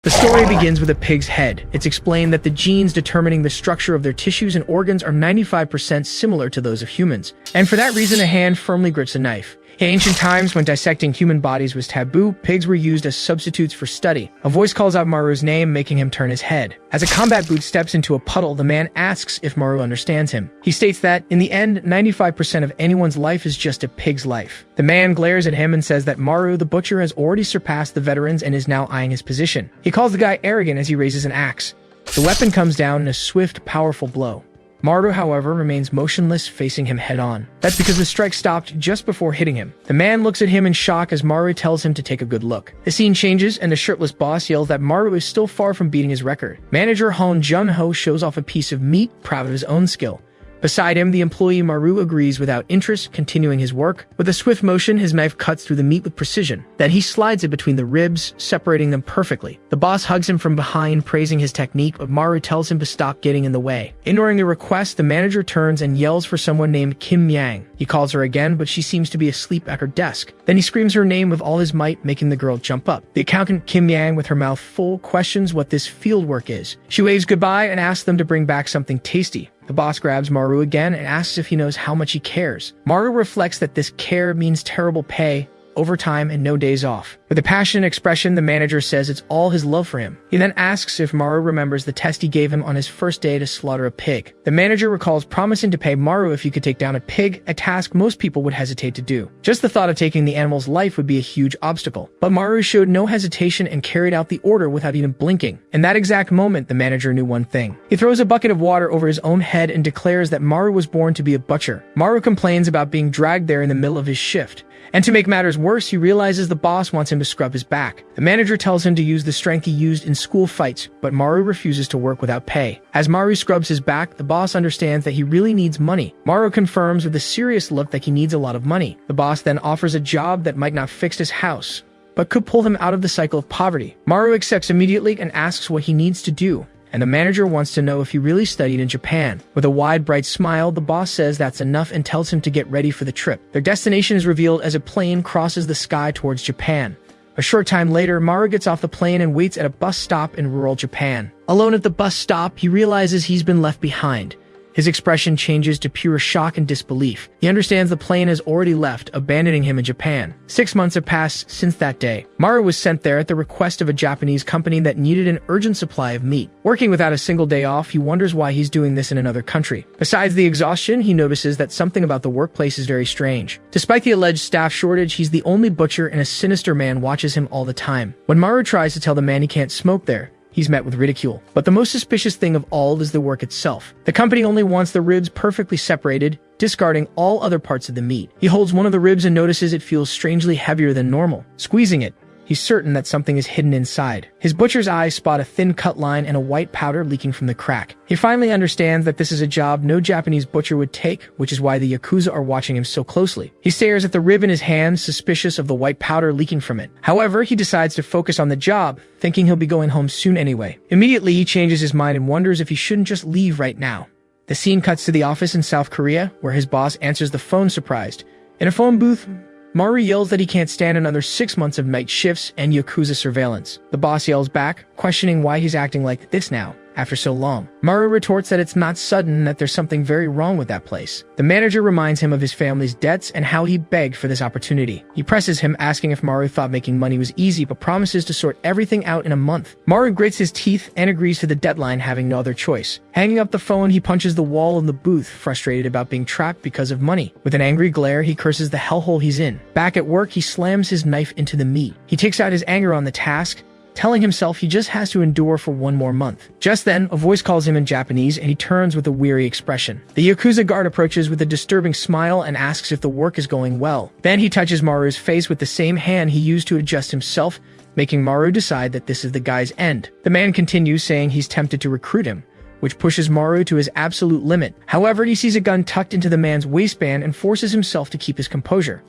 The story begins with a pig's head. It's explained that the genes determining the structure of their tissues and organs are 95% similar to those of humans, and for that reason a hand firmly grips a knife. In ancient times, when dissecting human bodies was taboo, pigs were used as substitutes for study. A voice calls out Maru's name, making him turn his head. As a combat boot steps into a puddle, the man asks if Maru understands him. He states that, in the end, 95% of anyone's life is just a pig's life. The man glares at him and says that Maru, the butcher, has already surpassed the veterans and is now eyeing his position. He calls the guy arrogant as he raises an axe. The weapon comes down in a swift, powerful blow. Maru, however, remains motionless, facing him head-on. That's because the strike stopped just before hitting him. The man looks at him in shock as Maru tells him to take a good look. The scene changes, and the shirtless boss yells that Maru is still far from beating his record. Manager Hon Jun-ho shows off a piece of meat, proud of his own skill. Beside him, the employee Maru agrees without interest, continuing his work. With a swift motion, his knife cuts through the meat with precision. Then he slides it between the ribs, separating them perfectly. The boss hugs him from behind, praising his technique, but Maru tells him to stop getting in the way. Ignoring the request, the manager turns and yells for someone named Kim Yang. He calls her again, but she seems to be asleep at her desk. Then he screams her name with all his might, making the girl jump up. The accountant Kim Yang, with her mouth full, questions what this field work is. She waves goodbye and asks them to bring back something tasty. The boss grabs Maru again and asks if he knows how much he cares. Maru reflects that this care means terrible pay, overtime, and no days off. With a passionate expression, the manager says it's all his love for him. He then asks if Maru remembers the test he gave him on his first day to slaughter a pig. The manager recalls promising to pay Maru if he could take down a pig, a task most people would hesitate to do. Just the thought of taking the animal's life would be a huge obstacle. But Maru showed no hesitation and carried out the order without even blinking. In that exact moment, the manager knew one thing. He throws a bucket of water over his own head and declares that Maru was born to be a butcher. Maru complains about being dragged there in the middle of his shift. And to make matters worse, he realizes the boss wants him to scrub his back. The manager tells him to use the strength he used in school fights, but Maru refuses to work without pay. As Maru scrubs his back, the boss understands that he really needs money. Maru confirms with a serious look that he needs a lot of money. The boss then offers a job that might not fix his house, but could pull him out of the cycle of poverty. Maru accepts immediately and asks what he needs to do, and the manager wants to know if he really studied in Japan. With a wide, bright smile, the boss says that's enough and tells him to get ready for the trip. Their destination is revealed as a plane crosses the sky towards Japan. A short time later, Maru gets off the plane and waits at a bus stop in rural Japan. Alone at the bus stop, he realizes he's been left behind. His expression changes to pure shock and disbelief. He understands the plane has already left, abandoning him in Japan. 6 months have passed since that day. Maru was sent there at the request of a Japanese company that needed an urgent supply of meat. Working without a single day off, he wonders why he's doing this in another country. Besides the exhaustion, he notices that something about the workplace is very strange. Despite the alleged staff shortage, he's the only butcher, and a sinister man watches him all the time. When Maru tries to tell the man he can't smoke there, he's met with ridicule. But the most suspicious thing of all is the work itself. The company only wants the ribs perfectly separated, discarding all other parts of the meat. He holds one of the ribs and notices it feels strangely heavier than normal. Squeezing it, he's certain that something is hidden inside. His butcher's eyes spot a thin cut line and a white powder leaking from the crack. He finally understands that this is a job no Japanese butcher would take, which is why the Yakuza are watching him so closely. He stares at the rib in his hand, suspicious of the white powder leaking from it. However, he decides to focus on the job, thinking he'll be going home soon anyway. Immediately, he changes his mind and wonders if he shouldn't just leave right now. The scene cuts to the office in South Korea, where his boss answers the phone surprised. In a phone booth, Maru yells that he can't stand another 6 months of night shifts and Yakuza surveillance. The boss yells back, questioning why he's acting like this now, after so long. Maru retorts that it's not sudden and that there's something very wrong with that place. The manager reminds him of his family's debts and how he begged for this opportunity. He presses him, asking if Maru thought making money was easy, but promises to sort everything out in a month. Maru grits his teeth and agrees to the deadline, having no other choice. Hanging up the phone, he punches the wall in the booth, frustrated about being trapped because of money. With an angry glare, he curses the hellhole he's in. Back at work, he slams his knife into the meat. He takes out his anger on the task, telling himself he just has to endure for one more month. Just then, a voice calls him in Japanese, and he turns with a weary expression. The Yakuza guard approaches with a disturbing smile and asks if the work is going well. Then he touches Maru's face with the same hand he used to adjust himself, making Maru decide that this is the guy's end. The man continues, saying he's tempted to recruit him, which pushes Maru to his absolute limit. However, he sees a gun tucked into the man's waistband and forces himself to keep his composure.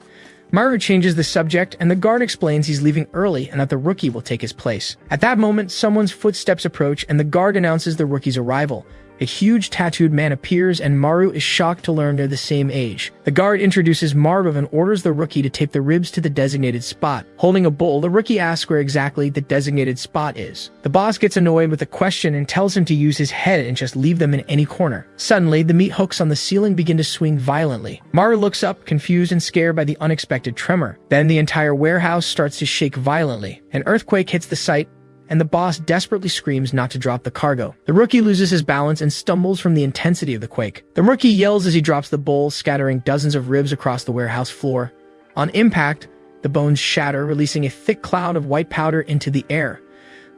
Maru changes the subject, and the guard explains he's leaving early and that the rookie will take his place. At that moment, someone's footsteps approach, and the guard announces the rookie's arrival, A huge tattooed man appears, and Maru is shocked to learn they're the same age. The guard introduces Maru and orders the rookie to tape the ribs to the designated spot. Holding a bowl, the rookie asks where exactly the designated spot is. The boss gets annoyed with the question and tells him to use his head and just leave them in any corner. Suddenly, the meat hooks on the ceiling begin to swing violently. Maru looks up, confused and scared by the unexpected tremor. Then the entire warehouse starts to shake violently. An earthquake hits the site, and the boss desperately screams not to drop the cargo. The rookie loses his balance and stumbles from the intensity of the quake. The rookie yells as he drops the bowl, scattering dozens of ribs across the warehouse floor. On impact, the bones shatter, releasing a thick cloud of white powder into the air.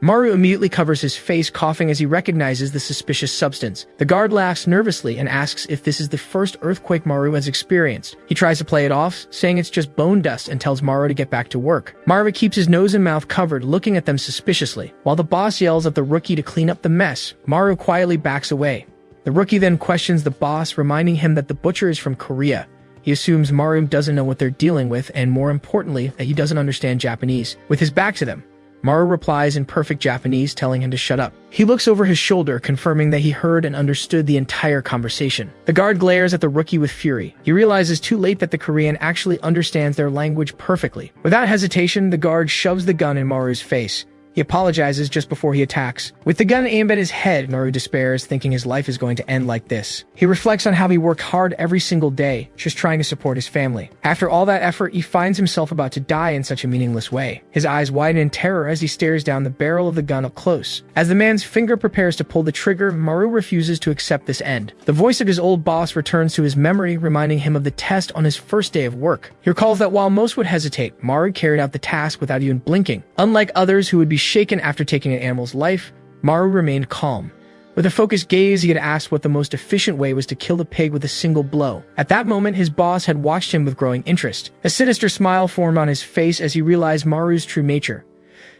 Maru immediately covers his face, coughing as he recognizes the suspicious substance. The guard laughs nervously and asks if this is the first earthquake Maru has experienced. He tries to play it off, saying it's just bone dust, and tells Maru to get back to work. Maru keeps his nose and mouth covered, looking at them suspiciously. While the boss yells at the rookie to clean up the mess, Maru quietly backs away. The rookie then questions the boss, reminding him that the butcher is from Korea. He assumes Maru doesn't know what they're dealing with, and more importantly, that he doesn't understand Japanese. With his back to them, Maru replies in perfect Japanese, telling him to shut up. He looks over his shoulder, confirming that he heard and understood the entire conversation. The guard glares at the rookie with fury. He realizes too late that the Korean actually understands their language perfectly. Without hesitation, the guard shoves the gun in Maru's face. He apologizes just before he attacks. With the gun aimed at his head, Maru despairs, thinking his life is going to end like this. He reflects on how he worked hard every single day, just trying to support his family. After all that effort, he finds himself about to die in such a meaningless way. His eyes widen in terror as he stares down the barrel of the gun up close. As the man's finger prepares to pull the trigger, Maru refuses to accept this end. The voice of his old boss returns to his memory, reminding him of the test on his first day of work. He recalls that while most would hesitate, Maru carried out the task without even blinking. Unlike others who would be shaken after taking an animal's life, Maru remained calm. With a focused gaze, he had asked what the most efficient way was to kill the pig with a single blow. At that moment, his boss had watched him with growing interest. A sinister smile formed on his face as he realized Maru's true nature.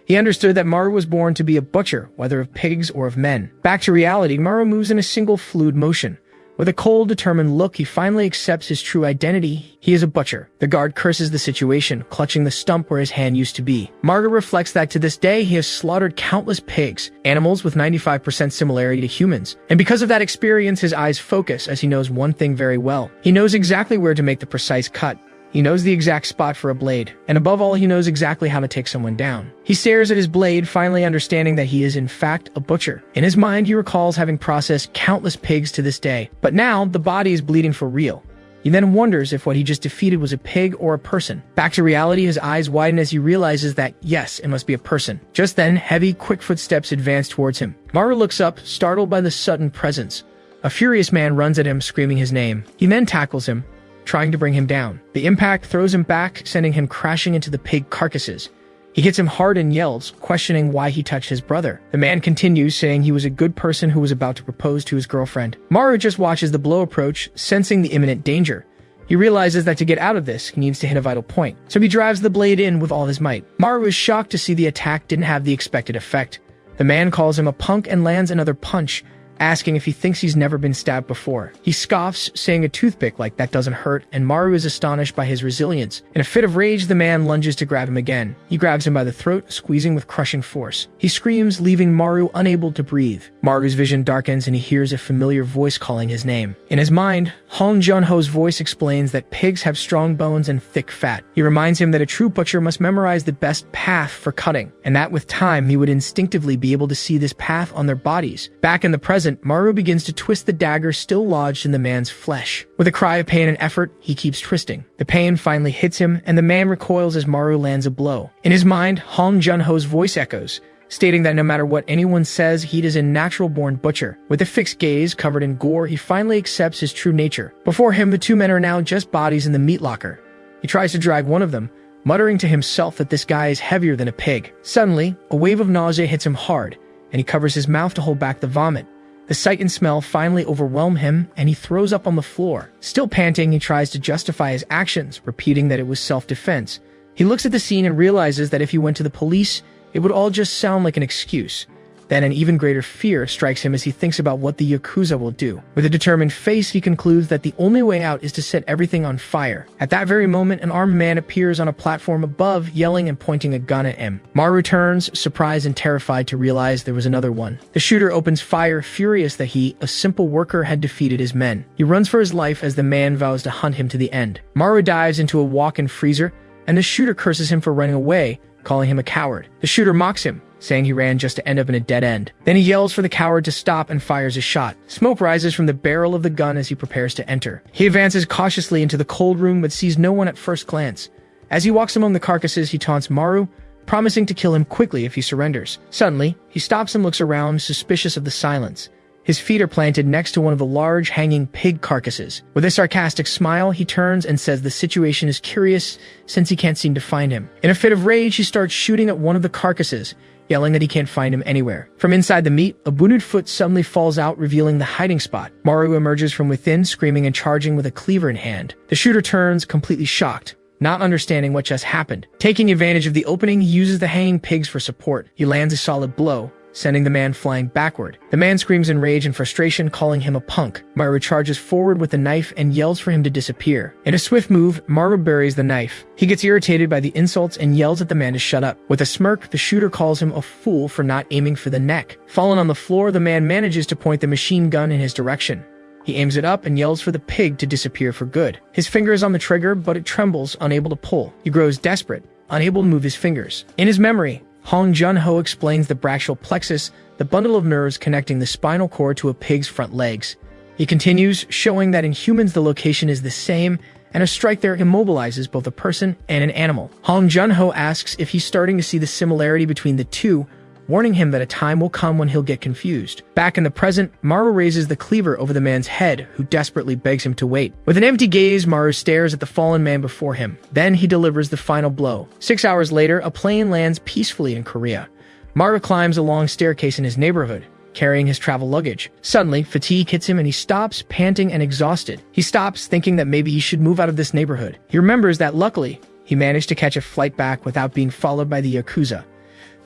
He understood that Maru was born to be a butcher, whether of pigs or of men. Back to reality, Maru moves in a single fluid motion. With a cold, determined look, he finally accepts his true identity. He is a butcher. The guard curses the situation, clutching the stump where his hand used to be. Maru reflects that to this day he has slaughtered countless pigs, animals with 95% similarity to humans. And because of that experience, his eyes focus as he knows one thing very well. He knows exactly where to make the precise cut. He knows the exact spot for a blade, and above all, he knows exactly how to take someone down. He stares at his blade, finally understanding that he is in fact a butcher. In his mind, he recalls having processed countless pigs to this day, but now the body is bleeding for real. He then wonders if what he just defeated was a pig or a person. Back to reality, his eyes widen as he realizes that, yes, it must be a person. Just then, heavy, quick footsteps advance towards him. Maru looks up, startled by the sudden presence. A furious man runs at him, screaming his name. He then tackles him, trying to bring him down. The impact throws him back, sending him crashing into the pig carcasses. He hits him hard and yells, questioning why he touched his brother. The man continues, saying he was a good person who was about to propose to his girlfriend. Maru just watches the blow approach, sensing the imminent danger. He realizes that to get out of this, he needs to hit a vital point, so he drives the blade in with all his might. Maru is shocked to see the attack didn't have the expected effect. The man calls him a punk and lands another punch, asking if he thinks he's never been stabbed before. He scoffs, saying a toothpick like that doesn't hurt, and Maru is astonished by his resilience. In a fit of rage, the man lunges to grab him again. He grabs him by the throat, squeezing with crushing force. He screams, leaving Maru unable to breathe. Maru's vision darkens and he hears a familiar voice calling his name. In his mind, Hong Jun-ho's voice explains that pigs have strong bones and thick fat. He reminds him that a true butcher must memorize the best path for cutting, and that with time he would instinctively be able to see this path on their bodies. Back in the present, Maru begins to twist the dagger still lodged in the man's flesh. With a cry of pain and effort, he keeps twisting. The pain finally hits him, and the man recoils as Maru lands a blow. In his mind, Hong Jun-ho's voice echoes, stating that no matter what anyone says, he is a natural-born butcher. With a fixed gaze covered in gore, he finally accepts his true nature. Before him, the two men are now just bodies in the meat locker. He tries to drag one of them, muttering to himself that this guy is heavier than a pig. Suddenly, a wave of nausea hits him hard, and he covers his mouth to hold back the vomit. The sight and smell finally overwhelm him, and he throws up on the floor. Still panting, he tries to justify his actions, repeating that it was self-defense. He looks at the scene and realizes that if he went to the police, it would all just sound like an excuse. Then an even greater fear strikes him as he thinks about what the Yakuza will do. With a determined face, he concludes that the only way out is to set everything on fire. At that very moment, an armed man appears on a platform above, yelling and pointing a gun at him. Maru turns, surprised and terrified, to realize there was another one. The shooter opens fire, furious that he, a simple worker, had defeated his men. He runs for his life as the man vows to hunt him to the end. Maru dives into a walk-in freezer, and the shooter curses him for running away, calling him a coward. The shooter mocks him, saying he ran just to end up in a dead end. Then he yells for the coward to stop and fires a shot. Smoke rises from the barrel of the gun as he prepares to enter. He advances cautiously into the cold room but sees no one at first glance. As he walks among the carcasses, he taunts Maru, promising to kill him quickly if he surrenders. Suddenly, he stops and looks around, suspicious of the silence. His feet are planted next to one of the large hanging pig carcasses. With a sarcastic smile, he turns and says the situation is curious since he can't seem to find him. In a fit of rage, he starts shooting at one of the carcasses, yelling that he can't find him anywhere. From inside the meat, a booted foot suddenly falls out, revealing the hiding spot. Maru emerges from within, screaming and charging with a cleaver in hand. The shooter turns, completely shocked, not understanding what just happened. Taking advantage of the opening, he uses the hanging pigs for support. He lands a solid blow, sending the man flying backward. The man screams in rage and frustration, calling him a punk. Maru charges forward with the knife and yells for him to disappear. In a swift move, Maru buries the knife. He gets irritated by the insults and yells at the man to shut up. With a smirk, the shooter calls him a fool for not aiming for the neck. Fallen on the floor, the man manages to point the machine gun in his direction. He aims it up and yells for the pig to disappear for good. His finger is on the trigger, but it trembles, unable to pull. He grows desperate, unable to move his fingers. In his memory, Hong Jun-ho explains the brachial plexus, the bundle of nerves connecting the spinal cord to a pig's front legs. He continues, showing that in humans the location is the same, and a strike there immobilizes both a person and an animal. Hong Jun-ho asks if he's starting to see the similarity between the two, warning him that a time will come when he'll get confused. Back in the present, Maru raises the cleaver over the man's head, who desperately begs him to wait. With an empty gaze, Maru stares at the fallen man before him. Then he delivers the final blow. 6 hours later, a plane lands peacefully in Korea. Maru climbs a long staircase in his neighborhood, carrying his travel luggage. Suddenly, fatigue hits him and he stops, panting and exhausted. He stops, thinking that maybe he should move out of this neighborhood. He remembers that luckily, he managed to catch a flight back without being followed by the Yakuza.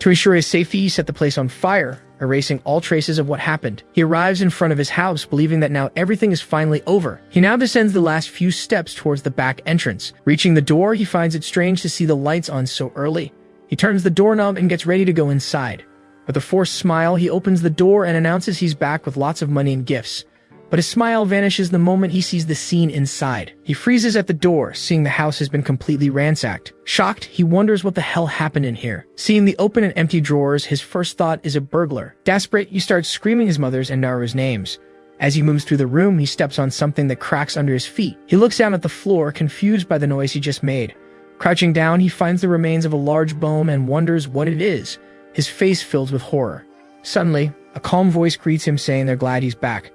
To ensure his safety, he set the place on fire, erasing all traces of what happened. He arrives in front of his house, believing that now everything is finally over. He now descends the last few steps towards the back entrance. Reaching the door, he finds it strange to see the lights on so early. He turns the doorknob and gets ready to go inside. With a forced smile, he opens the door and announces he's back with lots of money and gifts. But his smile vanishes the moment he sees the scene inside. He freezes at the door, seeing the house has been completely ransacked. Shocked, he wonders what the hell happened in here. Seeing the open and empty drawers, his first thought is a burglar. Desperate, he starts screaming his mother's and Naru's names. As he moves through the room, he steps on something that cracks under his feet. He looks down at the floor, confused by the noise he just made. Crouching down, he finds the remains of a large bone and wonders what it is, his face filled with horror. Suddenly, a calm voice greets him, saying they're glad he's back.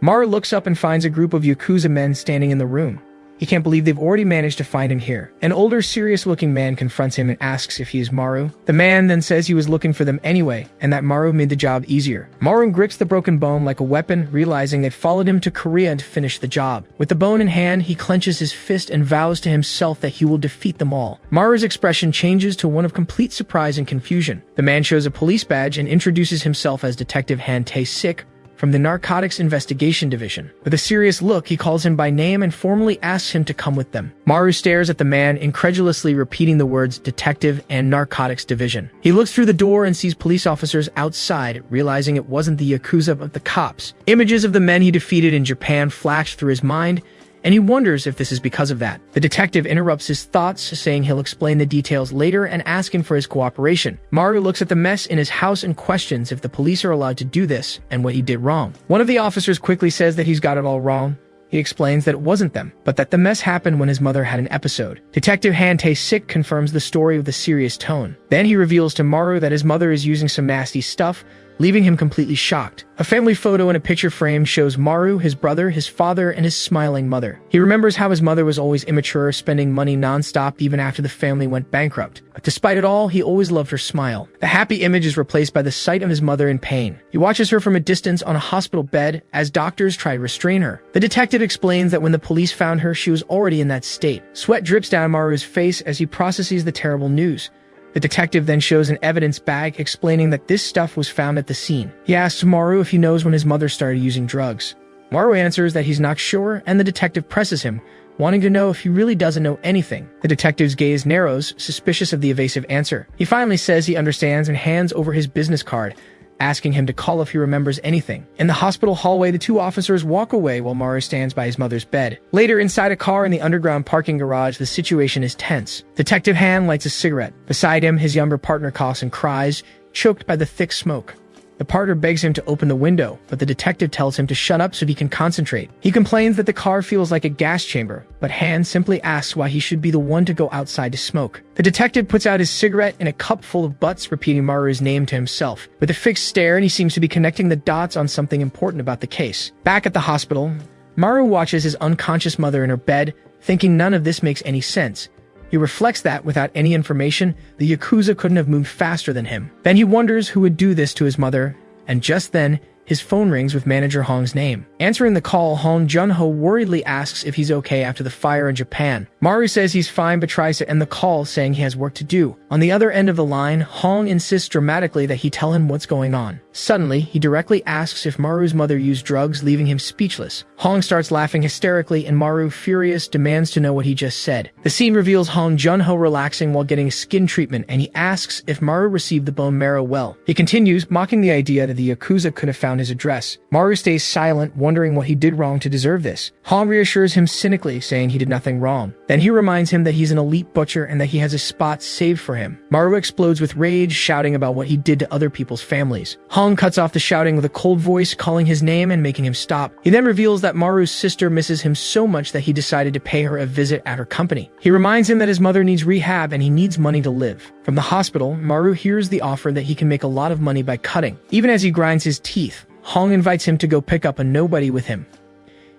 Maru looks up and finds a group of Yakuza men standing in the room. He can't believe they've already managed to find him here. An older, serious-looking man confronts him and asks if he is Maru. The man then says he was looking for them anyway, and that Maru made the job easier. Maru grips the broken bone like a weapon, realizing they followed him to Korea to finish the job. With the bone in hand, he clenches his fist and vows to himself that he will defeat them all. Maru's expression changes to one of complete surprise and confusion. The man shows a police badge and introduces himself as Detective Han Tae-sik, from the Narcotics Investigation Division. With a serious look, he calls him by name and formally asks him to come with them. Maru stares at the man, incredulously repeating the words Detective and Narcotics Division. He looks through the door and sees police officers outside, realizing it wasn't the Yakuza but the cops. Images of the men he defeated in Japan flash through his mind, and he wonders if this is because of that. The detective interrupts his thoughts, saying he'll explain the details later and asking for his cooperation. Maru looks at the mess in his house and questions if the police are allowed to do this and what he did wrong. One of the officers quickly says that he's got it all wrong. He explains that it wasn't them, but that the mess happened when his mother had an episode. Detective Han Tae-sik confirms the story with a serious tone. Then he reveals to Maru that his mother is using some nasty stuff, leaving him completely shocked. A family photo in a picture frame shows Maru, his brother, his father, and his smiling mother. He remembers how his mother was always immature, spending money non-stop even after the family went bankrupt. But despite it all, he always loved her smile. The happy image is replaced by the sight of his mother in pain. He watches her from a distance on a hospital bed as doctors try to restrain her. The detective explains that when the police found her, she was already in that state. Sweat drips down Maru's face as he processes the terrible news. The detective then shows an evidence bag explaining that this stuff was found at the scene. He asks Maru if he knows when his mother started using drugs. Maru answers that he's not sure, and the detective presses him, wanting to know if he really doesn't know anything. The detective's gaze narrows, suspicious of the evasive answer. He finally says he understands and hands over his business card, asking him to call if he remembers anything. In the hospital hallway, the two officers walk away while Maru stands by his mother's bed. Later, inside a car in the underground parking garage, the situation is tense. Detective Han lights a cigarette. Beside him, his younger partner coughs and cries, choked by the thick smoke. The partner begs him to open the window, but the detective tells him to shut up so he can concentrate. He complains that the car feels like a gas chamber, but Han simply asks why he should be the one to go outside to smoke. The detective puts out his cigarette in a cup full of butts, repeating Maru's name to himself. With a fixed stare, and he seems to be connecting the dots on something important about the case. Back at the hospital, Maru watches his unconscious mother in her bed, thinking none of this makes any sense. He reflects that without any information, the Yakuza couldn't have moved faster than him. Then he wonders who would do this to his mother, and just then, his phone rings with manager Hong's name. Answering the call, Hong Junho worriedly asks if he's okay after the fire in Japan. Maru says he's fine but tries to end the call, saying he has work to do. On the other end of the line, Hong insists dramatically that he tell him what's going on. Suddenly, he directly asks if Maru's mother used drugs, leaving him speechless. Hong starts laughing hysterically, and Maru, furious, demands to know what he just said. The scene reveals Hong Junho relaxing while getting skin treatment, and he asks if Maru received the bone marrow well. He continues, mocking the idea that the Yakuza could have found his address. Maru stays silent, wondering what he did wrong to deserve this. Hong reassures him cynically, saying he did nothing wrong. Then he reminds him that he's an elite butcher and that he has a spot saved for him. Maru explodes with rage, shouting about what he did to other people's families. Hong cuts off the shouting with a cold voice, calling his name and making him stop. He then reveals that Maru's sister misses him so much that he decided to pay her a visit at her company. He reminds him that his mother needs rehab and he needs money to live. From the hospital, Maru hears the offer that he can make a lot of money by cutting. Even as he grinds his teeth, Hong invites him to go pick up a nobody with him.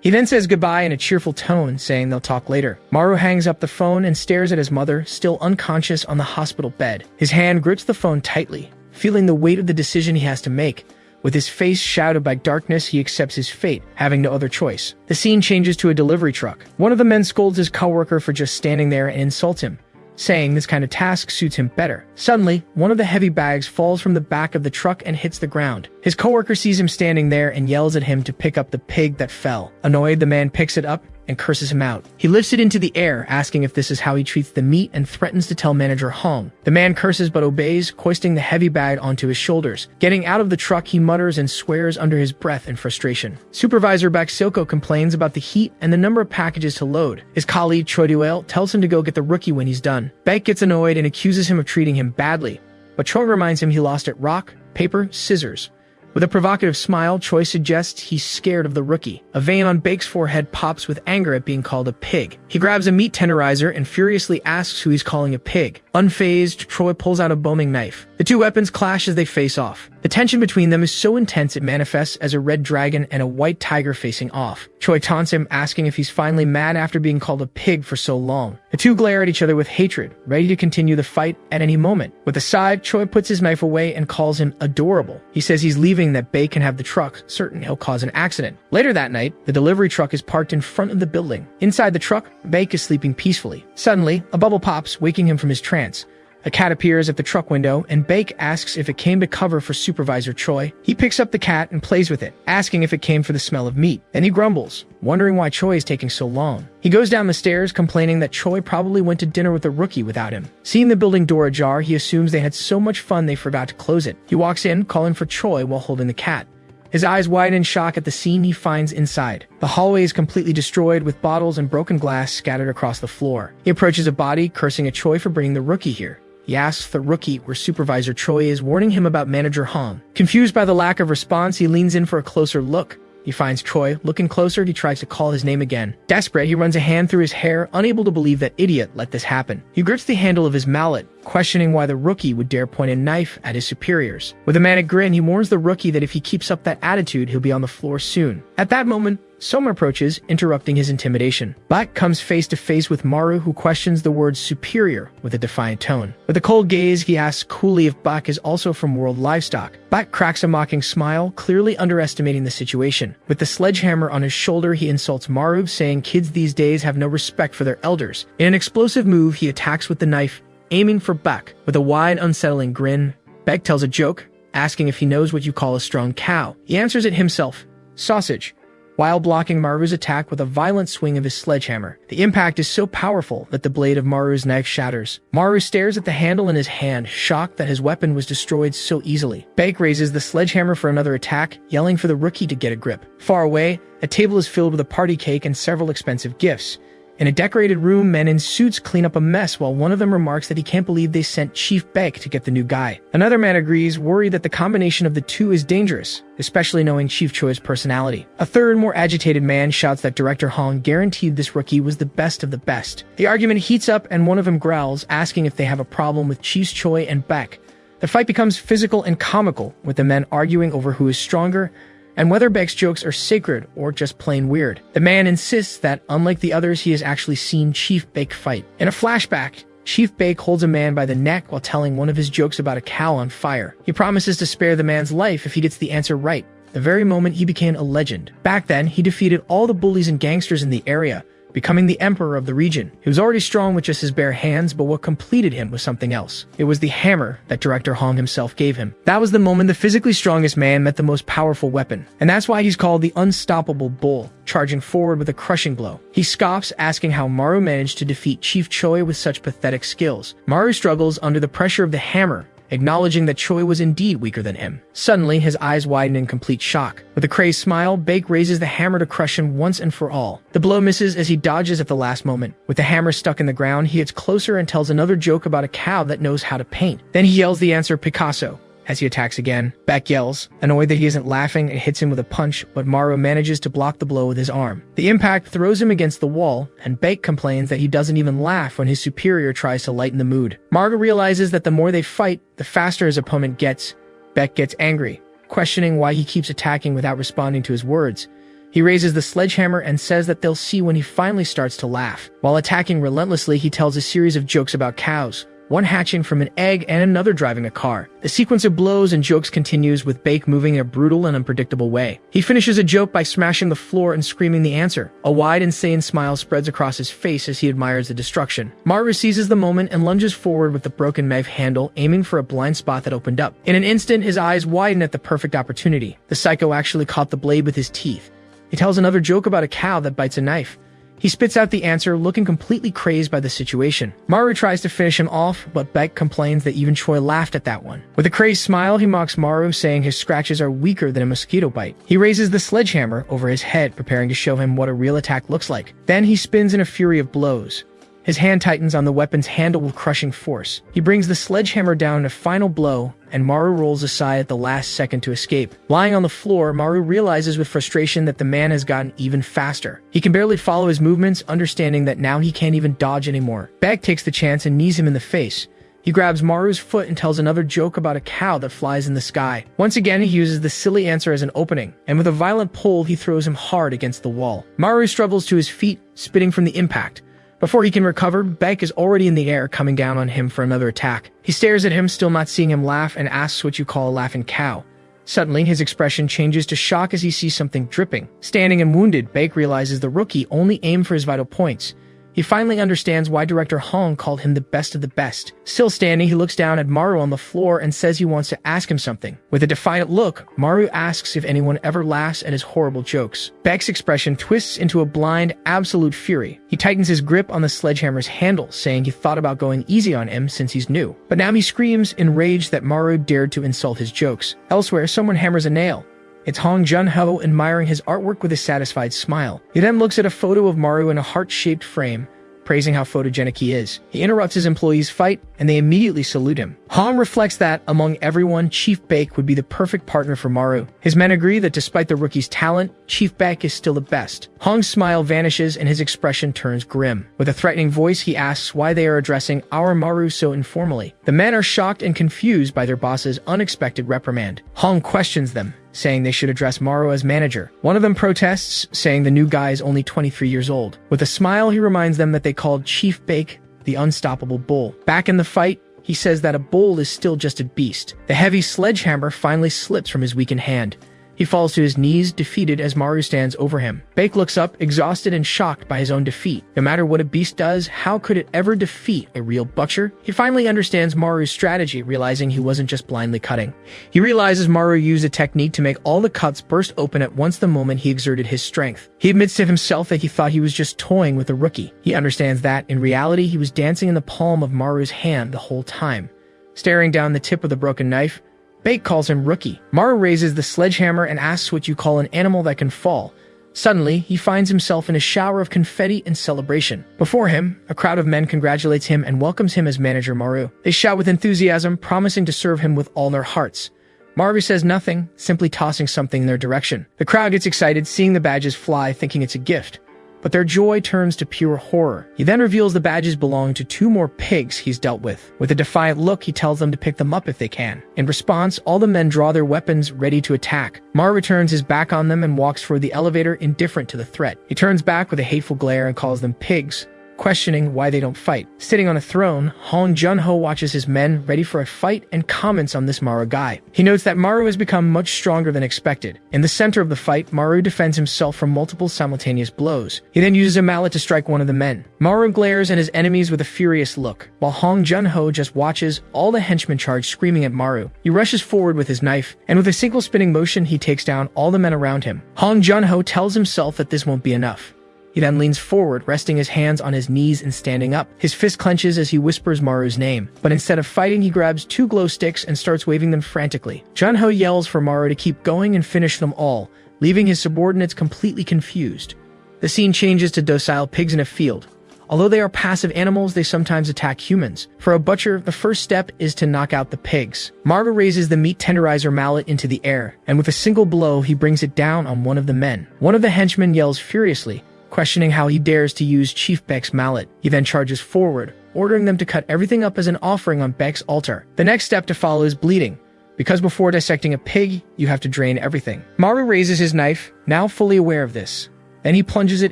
He then says goodbye in a cheerful tone, saying they'll talk later. Maru hangs up the phone and stares at his mother, still unconscious on the hospital bed. His hand grips the phone tightly, feeling the weight of the decision he has to make. With his face shrouded by darkness, he accepts his fate, having no other choice. The scene changes to a delivery truck. One of the men scolds his coworker for just standing there and insults him, saying this kind of task suits him better. Suddenly, one of the heavy bags falls from the back of the truck and hits the ground. His coworker sees him standing there and yells at him to pick up the pig that fell. Annoyed, the man picks it up and curses him out. He lifts it into the air, asking if this is how he treats the meat, and threatens to tell manager Hong. The man curses but obeys, hoisting the heavy bag onto his shoulders. Getting out of the truck, he mutters and swears under his breath in frustration. Supervisor Baksilko complains about the heat and the number of packages to load. His colleague Choi Duel tells him to go get the rookie when he's done. Baek gets annoyed and accuses him of treating him badly, but Choi reminds him he lost at rock, paper, scissors. With a provocative smile, Choi suggests he's scared of the rookie. A vein on Baek's forehead pops with anger at being called a pig. He grabs a meat tenderizer and furiously asks who he's calling a pig. Unfazed, Choi pulls out a bombing knife. The two weapons clash as they face off. The tension between them is so intense it manifests as a red dragon and a white tiger facing off. Choi taunts him, asking if he's finally mad after being called a pig for so long. The two glare at each other with hatred, ready to continue the fight at any moment. With a sigh, Choi puts his knife away and calls him adorable. He says he's leaving, that Baek can have the truck, certain he'll cause an accident. Later that night, the delivery truck is parked in front of the building. Inside the truck, Baek is sleeping peacefully. Suddenly, a bubble pops, waking him from his trance. A cat appears at the truck window, and Baek asks if it came to cover for Supervisor Choi. He picks up the cat and plays with it, asking if it came for the smell of meat. Then he grumbles, wondering why Choi is taking so long. He goes down the stairs, complaining that Choi probably went to dinner with the rookie without him. Seeing the building door ajar, he assumes they had so much fun they forgot to close it. He walks in, calling for Choi while holding the cat. His eyes widen in shock at the scene he finds inside. The hallway is completely destroyed, with bottles and broken glass scattered across the floor. He approaches a body, cursing at Choi for bringing the rookie here. He asks the rookie where Supervisor Choi is, warning him about Manager Hong. Confused by the lack of response, he leans in for a closer look. He finds Choi. Looking closer, he tries to call his name again. Desperate, he runs a hand through his hair, unable to believe that idiot let this happen. He grips the handle of his mallet, questioning why the rookie would dare point a knife at his superiors. With a manic grin, he warns the rookie that if he keeps up that attitude, he'll be on the floor soon. At that moment, Soma approaches, interrupting his intimidation. Baek comes face to face with Maru, who questions the word superior with a defiant tone. With a cold gaze, he asks coolly if Baek is also from World Livestock. Baek cracks a mocking smile, clearly underestimating the situation. With the sledgehammer on his shoulder, he insults Maru, saying kids these days have no respect for their elders. In an explosive move, he attacks with the knife, aiming for Beck. With a wide, unsettling grin, Beck tells a joke, asking if he knows what you call a strong cow. He answers it himself, sausage, while blocking Maru's attack with a violent swing of his sledgehammer. The impact is so powerful that the blade of Maru's knife shatters. Maru stares at the handle in his hand, shocked that his weapon was destroyed so easily. Beck raises the sledgehammer for another attack, yelling for the rookie to get a grip. Far away, a table is filled with a party cake and several expensive gifts. In a decorated room, men in suits clean up a mess while one of them remarks that he can't believe they sent Chief Beck to get the new guy. Another man agrees, worried that the combination of the two is dangerous, especially knowing Chief Choi's personality. A third, more agitated man shouts that Director Hong guaranteed this rookie was the best of the best. The argument heats up and one of them growls, asking if they have a problem with Chiefs Choi and Beck. The fight becomes physical and comical, with the men arguing over who is stronger, and whether Beck's jokes are sacred or just plain weird. The man insists that, unlike the others, he has actually seen Chief Beck fight. In a flashback, Chief Beck holds a man by the neck while telling one of his jokes about a cow on fire. He promises to spare the man's life if he gets the answer right, the very moment he became a legend. Back then, he defeated all the bullies and gangsters in the area, becoming the emperor of the region. He was already strong with just his bare hands, but what completed him was something else. It was the hammer that Director Hong himself gave him. That was the moment the physically strongest man met the most powerful weapon. And that's why he's called the Unstoppable Bull, charging forward with a crushing blow. He scoffs, asking how Maru managed to defeat Chief Choi with such pathetic skills. Maru struggles under the pressure of the hammer, acknowledging that Choi was indeed weaker than him. Suddenly, his eyes widen in complete shock. With a crazed smile, Beck raises the hammer to crush him once and for all. The blow misses as he dodges at the last moment. With the hammer stuck in the ground, he gets closer and tells another joke about a cow that knows how to paint. Then he yells the answer Picasso. As he attacks again, Beck yells, annoyed that he isn't laughing, and hits him with a punch, but Maru manages to block the blow with his arm. The impact throws him against the wall, and Beck complains that he doesn't even laugh when his superior tries to lighten the mood. Maru realizes that the more they fight, the faster his opponent gets. Beck gets angry, questioning why he keeps attacking without responding to his words. He raises the sledgehammer and says that they'll see when he finally starts to laugh. While attacking relentlessly, he tells a series of jokes about cows, one hatching from an egg and another driving a car. The sequence of blows and jokes continues, with Beck moving in a brutal and unpredictable way. He finishes a joke by smashing the floor and screaming the answer. A wide, insane smile spreads across his face as he admires the destruction. Maru seizes the moment and lunges forward with the broken knife handle, aiming for a blind spot that opened up. In an instant, his eyes widen at the perfect opportunity. The psycho actually caught the blade with his teeth. He tells another joke about a cow that bites a knife. He spits out the answer, looking completely crazed by the situation. Maru tries to finish him off, but Beck complains that even Choi laughed at that one. With a crazed smile, he mocks Maru, saying his scratches are weaker than a mosquito bite. He raises the sledgehammer over his head, preparing to show him what a real attack looks like. Then he spins in a fury of blows. His hand tightens on the weapon's handle with crushing force. He brings the sledgehammer down in a final blow, and Maru rolls aside at the last second to escape. Lying on the floor, Maru realizes with frustration that the man has gotten even faster. He can barely follow his movements, understanding that now he can't even dodge anymore. Beck takes the chance and knees him in the face. He grabs Maru's foot and tells another joke about a cow that flies in the sky. Once again, he uses the silly answer as an opening, and with a violent pull, he throws him hard against the wall. Maru struggles to his feet, spitting from the impact. Before he can recover, Beck is already in the air, coming down on him for another attack. He stares at him, still not seeing him laugh, and asks what you call a laughing cow. Suddenly, his expression changes to shock as he sees something dripping. Standing and wounded, Beck realizes the rookie only aimed for his vital points. He finally understands why Director Hong called him the best of the best. Still standing, he looks down at Maru on the floor and says he wants to ask him something. With a defiant look, Maru asks if anyone ever laughs at his horrible jokes. Beck's expression twists into a blind, absolute fury. He tightens his grip on the sledgehammer's handle, saying he thought about going easy on him since he's new. But now he screams, enraged that Maru dared to insult his jokes. Elsewhere, someone hammers a nail. It's Hong Jun-ho, admiring his artwork with a satisfied smile. He then looks at a photo of Maru in a heart-shaped frame, praising how photogenic he is. He interrupts his employees' fight, and they immediately salute him. Hong reflects that, among everyone, Chief Beck would be the perfect partner for Maru. His men agree that despite the rookie's talent, Chief Beck is still the best. Hong's smile vanishes, and his expression turns grim. With a threatening voice, he asks why they are addressing our Maru so informally. The men are shocked and confused by their boss's unexpected reprimand. Hong questions them, saying they should address Maru as manager. One of them protests, saying the new guy is only 23 years old. With a smile, he reminds them that they called Chief Beck the Unstoppable Bull. Back in the fight, he says that a bull is still just a beast. The heavy sledgehammer finally slips from his weakened hand. He falls to his knees, defeated, as Maru stands over him. Bake looks up, exhausted and shocked by his own defeat. No matter what a beast does, how could it ever defeat a real butcher? He finally understands Maru's strategy, realizing he wasn't just blindly cutting. He realizes Maru used a technique to make all the cuts burst open at once the moment he exerted his strength. He admits to himself that he thought he was just toying with a rookie. He understands that, in reality, he was dancing in the palm of Maru's hand the whole time. Staring down the tip of the broken knife, Bake calls him rookie. Maru raises the sledgehammer and asks what you call an animal that can fall. Suddenly, he finds himself in a shower of confetti and celebration. Before him, a crowd of men congratulates him and welcomes him as manager Maru. They shout with enthusiasm, promising to serve him with all their hearts. Maru says nothing, simply tossing something in their direction. The crowd gets excited, seeing the badges fly, thinking it's a gift. But their joy turns to pure horror. He then reveals the badges belong to 2 more pigs he's dealt with. With a defiant look, he tells them to pick them up if they can. In response, all the men draw their weapons, ready to attack. Maru turns his back on them and walks for the elevator, indifferent to the threat. He turns back with a hateful glare and calls them pigs, questioning why they don't fight. Sitting on a throne, Hong Jun-ho watches his men ready for a fight and comments on this Maru guy. He notes that Maru has become much stronger than expected. In the center of the fight, Maru defends himself from multiple simultaneous blows. He then uses a mallet to strike one of the men. Maru glares at his enemies with a furious look, while Hong Jun-ho just watches. All the henchmen charge, screaming at Maru. He rushes forward with his knife, and with a single spinning motion, he takes down all the men around him. Hong Jun-ho tells himself that this won't be enough. He then leans forward, resting his hands on his knees and standing up. His fist clenches as he whispers Maru's name. But instead of fighting, he grabs 2 glow sticks and starts waving them frantically. Jun-ho yells for Maru to keep going and finish them all, leaving his subordinates completely confused. The scene changes to docile pigs in a field. Although they are passive animals, they sometimes attack humans. For a butcher, the first step is to knock out the pigs. Maru raises the meat tenderizer mallet into the air, and with a single blow, he brings it down on one of the men. One of the henchmen yells furiously, questioning how he dares to use Chief Beck's mallet. He then charges forward, ordering them to cut everything up as an offering on Beck's altar. The next step to follow is bleeding, because before dissecting a pig, you have to drain everything. Maru raises his knife, now fully aware of this. Then he plunges it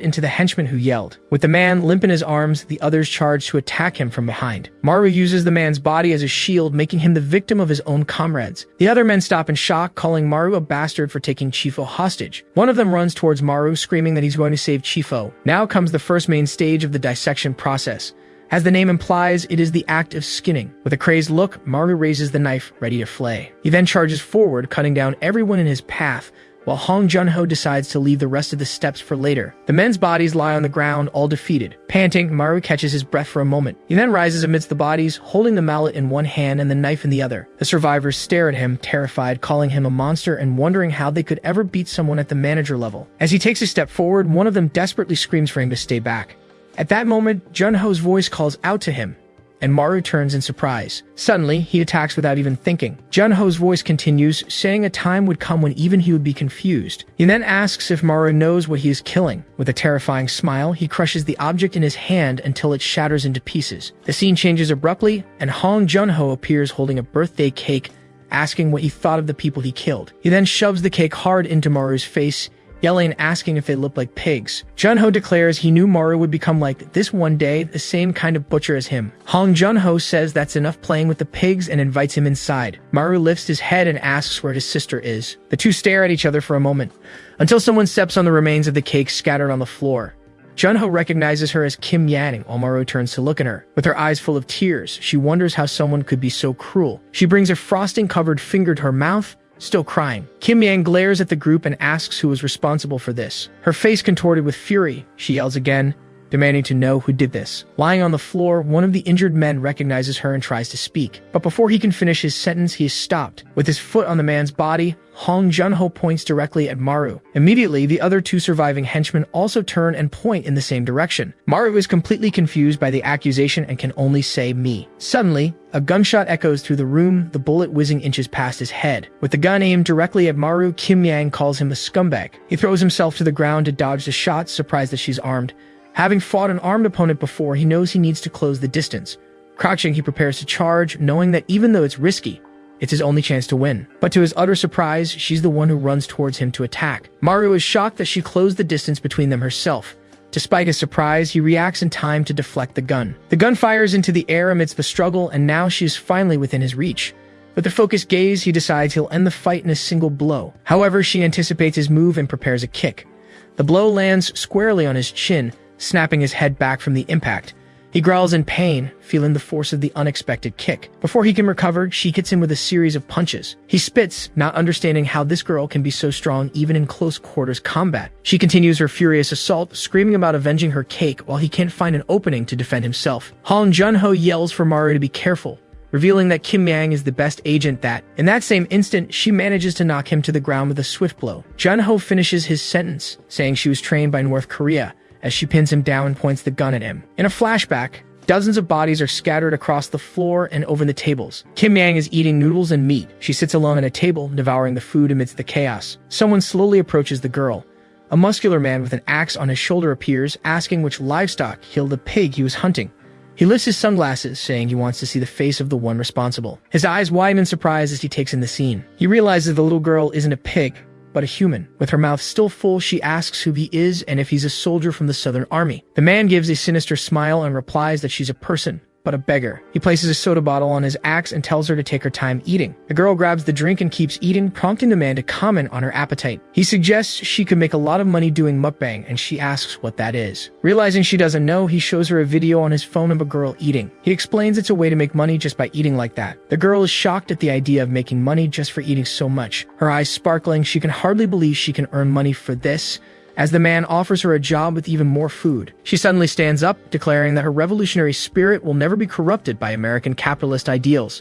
into the henchman who yelled. With the man limp in his arms, the others charge to attack him from behind. Maru uses the man's body as a shield, making him the victim of his own comrades. The other men stop in shock, calling Maru a bastard for taking Chifo hostage. One of them runs towards Maru, screaming that he's going to save Chifo. Now comes the first main stage of the dissection process. As the name implies, it is the act of skinning. With a crazed look, Maru raises the knife, ready to flay. He then charges forward, cutting down everyone in his path, while Hong Jun-ho decides to leave the rest of the steps for later. The men's bodies lie on the ground, all defeated. Panting, Maru catches his breath for a moment. He then rises amidst the bodies, holding the mallet in one hand and the knife in the other. The survivors stare at him, terrified, calling him a monster and wondering how they could ever beat someone at the manager level. As he takes a step forward, one of them desperately screams for him to stay back. At that moment, Jun-ho's voice calls out to him, and Maru turns in surprise. Suddenly, he attacks without even thinking. Jun-ho's voice continues, saying a time would come when even he would be confused. He then asks if Maru knows what he is killing. With a terrifying smile, he crushes the object in his hand until it shatters into pieces. The scene changes abruptly, and Hong Jun-ho appears holding a birthday cake, asking what he thought of the people he killed. He then shoves the cake hard into Maru's face, yelling and asking if they looked like pigs. Jun-ho declares he knew Maru would become like this one day, the same kind of butcher as him. Hong Jun-ho says that's enough playing with the pigs and invites him inside. Maru lifts his head and asks where his sister is. The two stare at each other for a moment, until someone steps on the remains of the cake scattered on the floor. Jun-ho recognizes her as Kim Yanning while Maru turns to look at her. With her eyes full of tears, she wonders how someone could be so cruel. She brings a frosting-covered finger to her mouth, still crying. Kim Yang glares at the group and asks who was responsible for this. Her face contorted with fury, she yells again, demanding to know who did this. Lying on the floor, one of the injured men recognizes her and tries to speak. But before he can finish his sentence, he is stopped. With his foot on the man's body, Hong Jun-ho points directly at Maru. Immediately, the other 2 surviving henchmen also turn and point in the same direction. Maru is completely confused by the accusation and can only say me. Suddenly, a gunshot echoes through the room, the bullet whizzing inches past his head. With the gun aimed directly at Maru, Kim Yang calls him a scumbag. He throws himself to the ground to dodge the shot, surprised that she's armed. Having fought an armed opponent before, he knows he needs to close the distance. Crouching, he prepares to charge, knowing that even though it's risky, it's his only chance to win. But to his utter surprise, she's the one who runs towards him to attack. Maru is shocked that she closed the distance between them herself. Despite his surprise, he reacts in time to deflect the gun. The gun fires into the air amidst the struggle, and now she is finally within his reach. With a focused gaze, he decides he'll end the fight in a single blow. However, she anticipates his move and prepares a kick. The blow lands squarely on his chin, snapping his head back from the impact. He growls in pain, feeling the force of the unexpected kick. Before he can recover, she hits him with a series of punches. He spits, not understanding how this girl can be so strong even in close quarters combat. She continues her furious assault, screaming about avenging her cake while he can't find an opening to defend himself. Han Junho yells for Maru to be careful, revealing that Kim Yang is the best agent that, in that same instant, she manages to knock him to the ground with a swift blow. Junho finishes his sentence, saying she was trained by North Korea, as she pins him down and points the gun at him. In a flashback, dozens of bodies are scattered across the floor and over the tables. Kim Yang is eating noodles and meat. She sits alone at a table, devouring the food amidst the chaos. Someone slowly approaches the girl. A muscular man with an axe on his shoulder appears, asking which livestock killed the pig he was hunting. He lifts his sunglasses, saying he wants to see the face of the one responsible. His eyes widen in surprise as he takes in the scene. He realizes the little girl isn't a pig, but a human. With her mouth still full, she asks who he is and if he's a soldier from the Southern Army. The man gives a sinister smile and replies that she's a person, but a beggar. He places a soda bottle on his axe and tells her to take her time eating. The girl grabs the drink and keeps eating, prompting the man to comment on her appetite. He suggests she could make a lot of money doing mukbang, and she asks what that is. Realizing she doesn't know, he shows her a video on his phone of a girl eating. He explains it's a way to make money just by eating like that. The girl is shocked at the idea of making money just for eating so much. Her eyes sparkling, she can hardly believe she can earn money for this, as the man offers her a job with even more food. She suddenly stands up, declaring that her revolutionary spirit will never be corrupted by American capitalist ideals.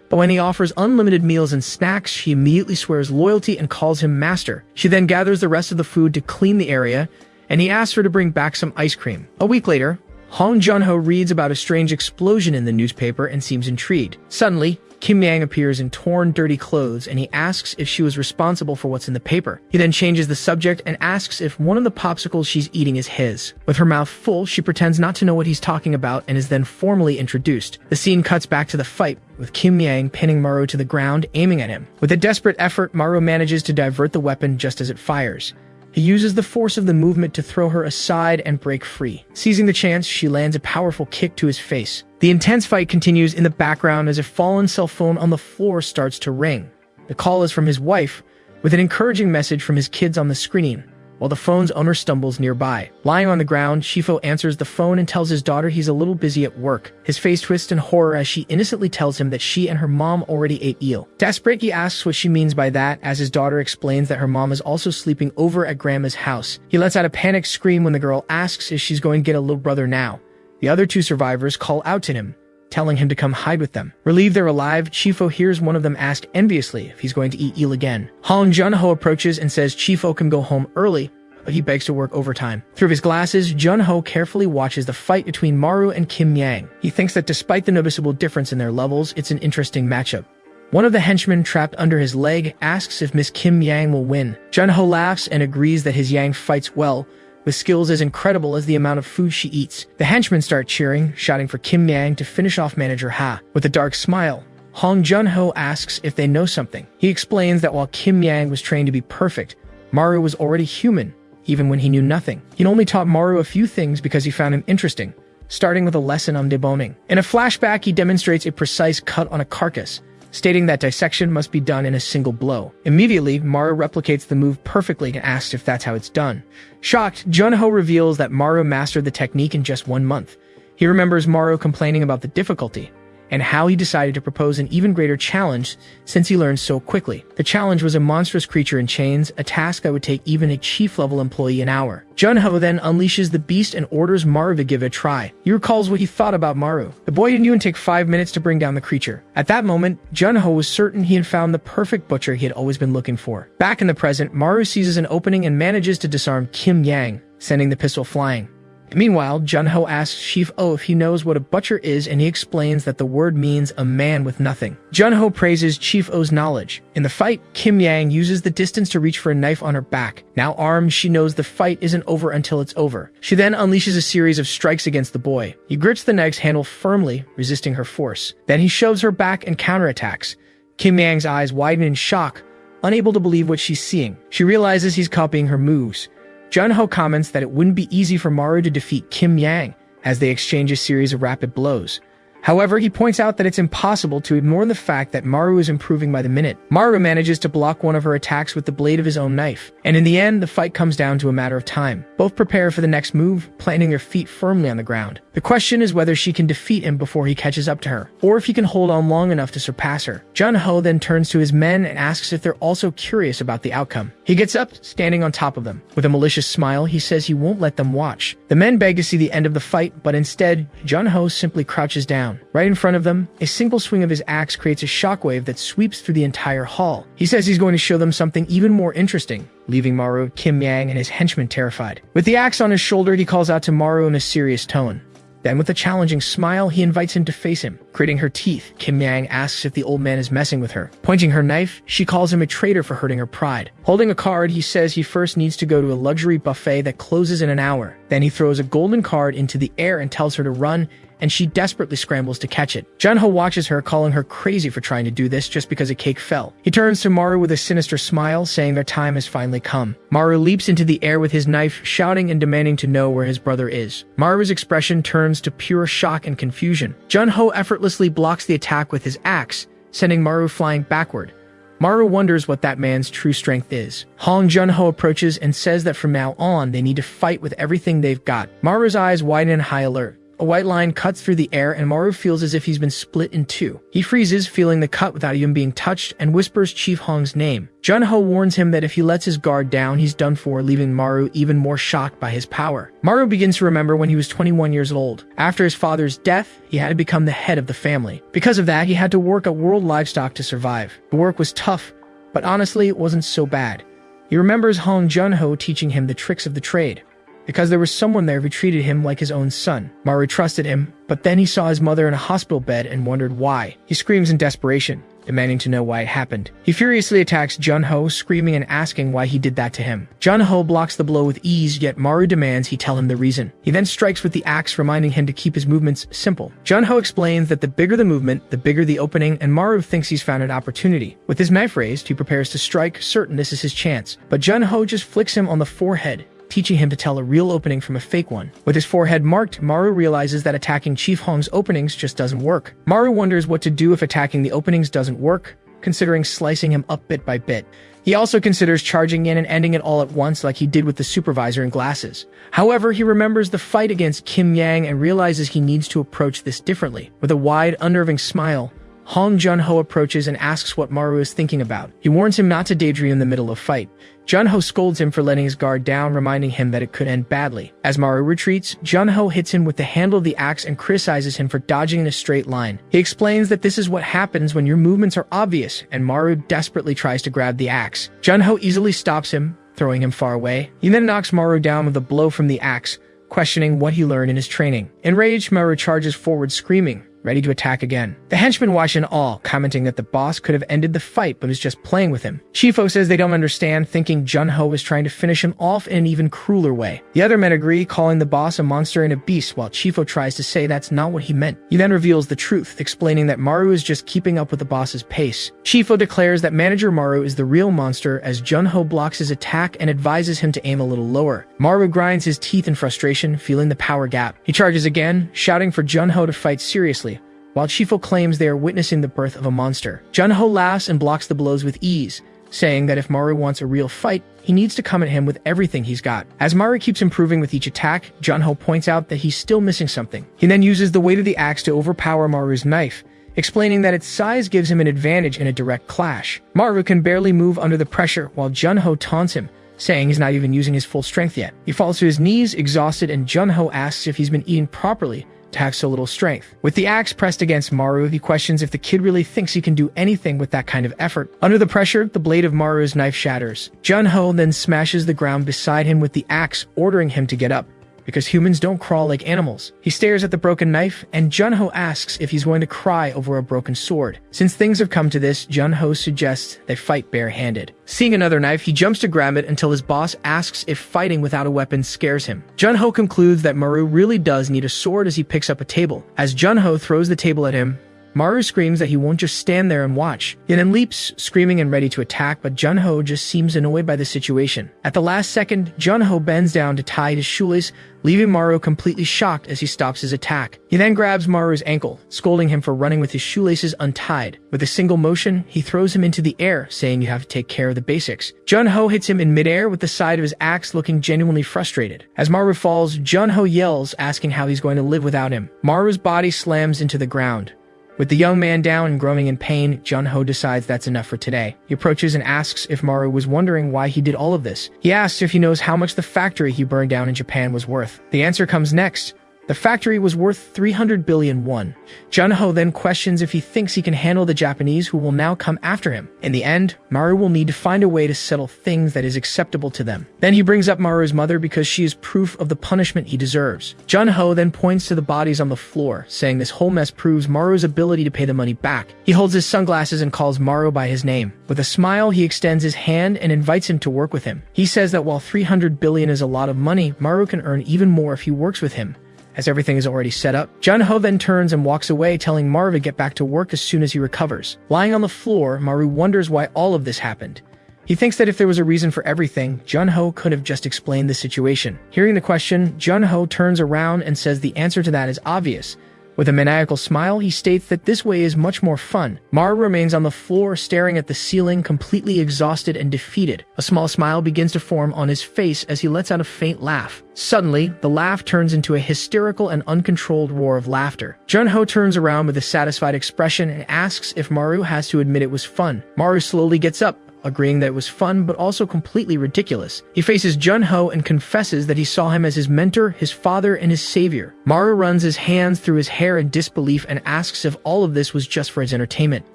But when he offers unlimited meals and snacks, she immediately swears loyalty and calls him master. She then gathers the rest of the food to clean the area, and he asks her to bring back some ice cream. A week later, Hong Junho reads about a strange explosion in the newspaper and seems intrigued. Suddenly, Kim Yang appears in torn, dirty clothes, and he asks if she was responsible for what's in the paper. He then changes the subject and asks if one of the popsicles she's eating is his. With her mouth full, she pretends not to know what he's talking about and is then formally introduced. The scene cuts back to the fight, with Kim Yang pinning Maru to the ground, aiming at him. With a desperate effort, Maru manages to divert the weapon just as it fires. He uses the force of the movement to throw her aside and break free. Seizing the chance, she lands a powerful kick to his face. The intense fight continues in the background as a fallen cell phone on the floor starts to ring. The call is from his wife, with an encouraging message from his kids on the screen, while the phone's owner stumbles nearby. Lying on the ground, Shifo answers the phone and tells his daughter he's a little busy at work. His face twists in horror as she innocently tells him that she and her mom already ate eel. Desperate, he asks what she means by that, as his daughter explains that her mom is also sleeping over at Grandma's house. He lets out a panicked scream when the girl asks if she's going to get a little brother now. The other two survivors call out to him, telling him to come hide with them. Relieved they're alive, Chifo hears one of them ask enviously if he's going to eat eel again. Hong Junho approaches and says Chifo can go home early, but he begs to work overtime. Through his glasses, Junho carefully watches the fight between Maru and Kim Yang. He thinks that despite the noticeable difference in their levels, it's an interesting matchup. One of the henchmen trapped under his leg asks if Miss Kim Yang will win. Junho laughs and agrees that his Yang fights well, with skills as incredible as the amount of food she eats. The henchmen start cheering, shouting for Kim Yang to finish off Manager Ha. With a dark smile, Hong Junho asks if they know something. He explains that while Kim Yang was trained to be perfect, Maru was already human, even when he knew nothing. He'd only taught Maru a few things because he found him interesting, starting with a lesson on deboning. In a flashback, he demonstrates a precise cut on a carcass, stating that dissection must be done in a single blow. Immediately, Maru replicates the move perfectly and asks if that's how it's done. Shocked, Junho reveals that Maru mastered the technique in just 1 month. He remembers Maru complaining about the difficulty, and how he decided to propose an even greater challenge since he learned so quickly. The challenge was a monstrous creature in chains, a task that would take even a chief-level employee an hour. Junho then unleashes the beast and orders Maru to give it a try. He recalls what he thought about Maru. The boy didn't even take 5 minutes to bring down the creature. At that moment, Junho was certain he had found the perfect butcher he had always been looking for. Back in the present, Maru seizes an opening and manages to disarm Kim Yang, sending the pistol flying. Meanwhile, Junho asks Shif-O if he knows what a butcher is, and he explains that the word means a man with nothing. Junho praises Chief-O's knowledge. In the fight, Kim Yang uses the distance to reach for a knife on her back. Now armed, she knows the fight isn't over until it's over. She then unleashes a series of strikes against the boy. He grips the knife's handle firmly, resisting her force. Then he shoves her back and counterattacks. Kim Yang's eyes widen in shock, unable to believe what she's seeing. She realizes he's copying her moves. Junho comments that it wouldn't be easy for Maru to defeat Kim Yang, as they exchange a series of rapid blows. However, he points out that it's impossible to ignore the fact that Maru is improving by the minute. Maru manages to block one of her attacks with the blade of his own knife, and in the end, the fight comes down to a matter of time. Both prepare for the next move, planting their feet firmly on the ground. The question is whether she can defeat him before he catches up to her, or if he can hold on long enough to surpass her. Jun-Ho then turns to his men and asks if they're also curious about the outcome. He gets up, standing on top of them. With a malicious smile, he says he won't let them watch. The men beg to see the end of the fight, but instead, Jun-Ho simply crouches down. Right in front of them, a single swing of his axe creates a shockwave that sweeps through the entire hall. He says he's going to show them something even more interesting, leaving Maru, Kim Yang, and his henchmen terrified. With the axe on his shoulder, he calls out to Maru in a serious tone. Then, with a challenging smile, he invites him to face him. Gritting her teeth, Kim Yang asks if the old man is messing with her. Pointing her knife, she calls him a traitor for hurting her pride. Holding a card, he says he first needs to go to a luxury buffet that closes in an hour. Then he throws a golden card into the air and tells her to run, and she desperately scrambles to catch it. Jun-Ho watches her, calling her crazy for trying to do this just because a cake fell. He turns to Maru with a sinister smile, saying their time has finally come. Maru leaps into the air with his knife, shouting and demanding to know where his brother is. Maru's expression turns to pure shock and confusion. Jun-Ho effortlessly blocks the attack with his axe, sending Maru flying backward. Maru wonders what that man's true strength is. Hong Jun-Ho approaches and says that from now on, they need to fight with everything they've got. Maru's eyes widen in high alert. A white line cuts through the air and Maru feels as if he's been split in two. He freezes, feeling the cut without even being touched, and whispers Chief Hong's name. Jun-Ho warns him that if he lets his guard down, he's done for, leaving Maru even more shocked by his power. Maru begins to remember when he was 21 years old. After his father's death, he had to become the head of the family. Because of that, he had to work at World Livestock to survive. The work was tough, but honestly, it wasn't so bad. He remembers Hong Jun-Ho teaching him the tricks of the trade, because there was someone there who treated him like his own son. Maru trusted him, but then he saw his mother in a hospital bed and wondered why. He screams in desperation, demanding to know why it happened. He furiously attacks Jun-Ho, screaming and asking why he did that to him. Jun-Ho blocks the blow with ease, yet Maru demands he tell him the reason. He then strikes with the axe, reminding him to keep his movements simple. Jun-Ho explains that the bigger the movement, the bigger the opening, and Maru thinks he's found an opportunity. With his knife raised, he prepares to strike, certain this is his chance. But Jun-Ho just flicks him on the forehead, teaching him to tell a real opening from a fake one. With his forehead marked, Maru realizes that attacking Chief Hong's openings just doesn't work. Maru wonders what to do if attacking the openings doesn't work, considering slicing him up bit by bit. He also considers charging in and ending it all at once like he did with the supervisor in glasses. However, he remembers the fight against Kim Yang and realizes he needs to approach this differently. With a wide, unnerving smile, Hong Jun-Ho approaches and asks what Maru is thinking about. He warns him not to daydream in the middle of fight. Jun-Ho scolds him for letting his guard down, reminding him that it could end badly. As Maru retreats, Jun-Ho hits him with the handle of the axe and criticizes him for dodging in a straight line. He explains that this is what happens when your movements are obvious, and Maru desperately tries to grab the axe. Jun-Ho easily stops him, throwing him far away. He then knocks Maru down with a blow from the axe, questioning what he learned in his training. Enraged, Maru charges forward screaming, ready to attack again. The henchmen watch in awe, commenting that the boss could have ended the fight but was just playing with him. Shifo says they don't understand, thinking Jun-Ho was trying to finish him off in an even crueler way. The other men agree, calling the boss a monster and a beast, while Shifo tries to say that's not what he meant. He then reveals the truth, explaining that Maru is just keeping up with the boss's pace. Shifo declares that Manager Maru is the real monster as Jun-Ho blocks his attack and advises him to aim a little lower. Maru grinds his teeth in frustration, feeling the power gap. He charges again, shouting for Jun-Ho to fight seriously, while Shifo claims they are witnessing the birth of a monster. Jun-Ho laughs and blocks the blows with ease, saying that if Maru wants a real fight, he needs to come at him with everything he's got. As Maru keeps improving with each attack, Jun-Ho points out that he's still missing something. He then uses the weight of the axe to overpower Maru's knife, explaining that its size gives him an advantage in a direct clash. Maru can barely move under the pressure, while Jun-Ho taunts him, saying he's not even using his full strength yet. He falls to his knees, exhausted, and Jun-Ho asks if he's been eating properly to have so little strength. With the axe pressed against Maru, he questions if the kid really thinks he can do anything with that kind of effort. Under the pressure, the blade of Maru's knife shatters. Jun-Ho then smashes the ground beside him with the axe, ordering him to get up, because humans don't crawl like animals. He stares at the broken knife, and Jun-Ho asks if he's going to cry over a broken sword. Since things have come to this, Jun-Ho suggests they fight barehanded. Seeing another knife, he jumps to grab it until his boss asks if fighting without a weapon scares him. Jun-Ho concludes that Maru really does need a sword as he picks up a table. As Jun-Ho throws the table at him, Maru screams that he won't just stand there and watch. He then leaps, screaming and ready to attack, but Junho just seems annoyed by the situation. At the last second, Junho bends down to tie his shoelace, leaving Maru completely shocked as he stops his attack. He then grabs Maru's ankle, scolding him for running with his shoelaces untied. With a single motion, he throws him into the air, saying you have to take care of the basics. Junho hits him in midair with the side of his axe, looking genuinely frustrated. As Maru falls, Junho yells, asking how he's going to live without him. Maru's body slams into the ground. With the young man down and groaning in pain, Junho decides that's enough for today. He approaches and asks if Maru was wondering why he did all of this. He asks if he knows how much the factory he burned down in Japan was worth. The answer comes next. The factory was worth 300 billion won. Junho then questions if he thinks he can handle the Japanese who will now come after him. In the end, Maru will need to find a way to settle things that is acceptable to them. Then he brings up Maru's mother because she is proof of the punishment he deserves. Junho then points to the bodies on the floor, saying this whole mess proves Maru's ability to pay the money back. He holds his sunglasses and calls Maru by his name. With a smile, he extends his hand and invites him to work with him. He says that while 300 billion is a lot of money, Maru can earn even more if he works with him, as everything is already set up. Junho then turns and walks away, telling Maru to get back to work as soon as he recovers. Lying on the floor, Maru wonders why all of this happened. He thinks that if there was a reason for everything, Junho could have just explained the situation. Hearing the question, Junho turns around and says the answer to that is obvious. With a maniacal smile, he states that this way is much more fun. Maru remains on the floor, staring at the ceiling, completely exhausted and defeated. A small smile begins to form on his face as he lets out a faint laugh. Suddenly, the laugh turns into a hysterical and uncontrolled roar of laughter. Junho turns around with a satisfied expression and asks if Maru has to admit it was fun. Maru slowly gets up, agreeing that it was fun but also completely ridiculous. He faces Junho and confesses that he saw him as his mentor, his father, and his savior. Maru runs his hands through his hair in disbelief and asks if all of this was just for his entertainment.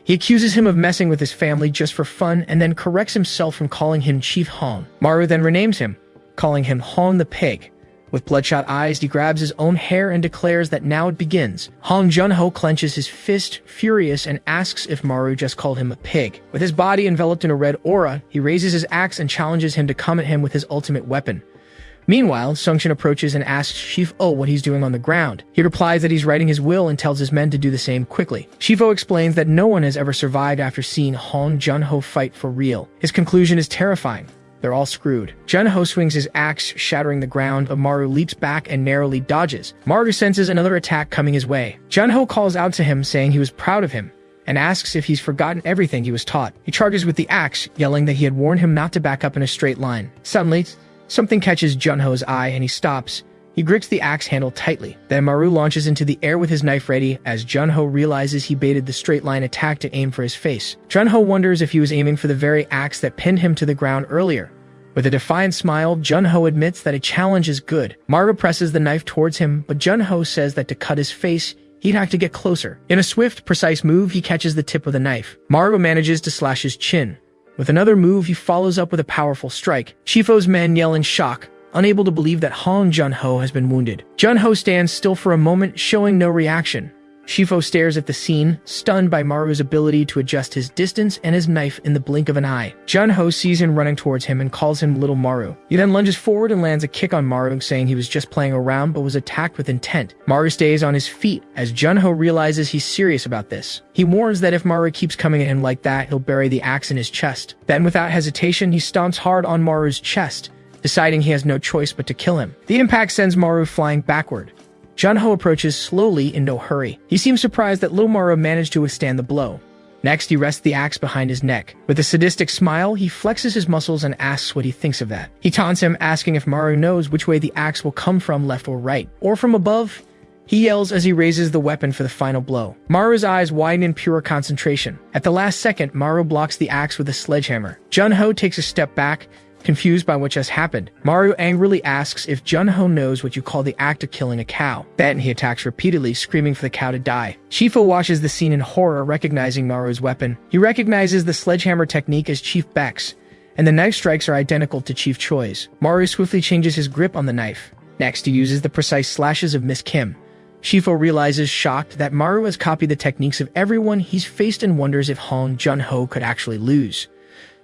He accuses him of messing with his family just for fun and then corrects himself from calling him Chief Hong. Maru then renames him, calling him Hong the Pig. With bloodshot eyes, he grabs his own hair and declares that now it begins. Hong Junho clenches his fist, furious, and asks if Maru just called him a pig. With his body enveloped in a red aura, he raises his axe and challenges him to come at him with his ultimate weapon. Meanwhile, Sungshin approaches and asks Chief O what he's doing on the ground. He replies that he's writing his will and tells his men to do the same quickly. Chief O explains that no one has ever survived after seeing Hong Junho fight for real. His conclusion is terrifying. They're all screwed. Junho swings his axe, shattering the ground, but Maru leaps back and narrowly dodges. Maru senses another attack coming his way. Junho calls out to him, saying he was proud of him, and asks if he's forgotten everything he was taught. He charges with the axe, yelling that he had warned him not to back up in a straight line. Suddenly, something catches Junho's eye and he stops. He grips the axe handle tightly. Then Maru launches into the air with his knife ready as Junho realizes he baited the straight line attack to aim for his face. Junho wonders if he was aiming for the very axe that pinned him to the ground earlier. With a defiant smile, Junho admits that a challenge is good. Maru presses the knife towards him, but Junho says that to cut his face, he'd have to get closer. In a swift, precise move, he catches the tip of the knife. Maru manages to slash his chin. With another move, he follows up with a powerful strike. Chifo's men yell in shock, unable to believe that Hong Junho has been wounded. Junho stands still for a moment, showing no reaction. Shifo stares at the scene, stunned by Maru's ability to adjust his distance and his knife in the blink of an eye. Junho sees him running towards him and calls him Little Maru. He then lunges forward and lands a kick on Maru, saying he was just playing around but was attacked with intent. Maru stays on his feet as Junho realizes he's serious about this. He warns that if Maru keeps coming at him like that, he'll bury the axe in his chest. Then, without hesitation, he stomps hard on Maru's chest, deciding he has no choice but to kill him. The impact sends Maru flying backward. Junho approaches slowly in no hurry. He seems surprised that Little Maru managed to withstand the blow. Next, he rests the axe behind his neck. With a sadistic smile, he flexes his muscles and asks what he thinks of that. He taunts him, asking if Maru knows which way the axe will come from, left or right, or from above. He yells as he raises the weapon for the final blow. Maru's eyes widen in pure concentration. At the last second, Maru blocks the axe with a sledgehammer. Junho takes a step back, confused by what just happened. Maru angrily asks if Junho knows what you call the act of killing a cow. Then he attacks repeatedly, screaming for the cow to die. Shifo watches the scene in horror, recognizing Maru's weapon. He recognizes the sledgehammer technique as Chief Beck's, and the knife strikes are identical to Chief Choi's. Maru swiftly changes his grip on the knife. Next, he uses the precise slashes of Miss Kim. Shifo realizes, shocked, that Maru has copied the techniques of everyone he's faced and wonders if Hong Junho could actually lose.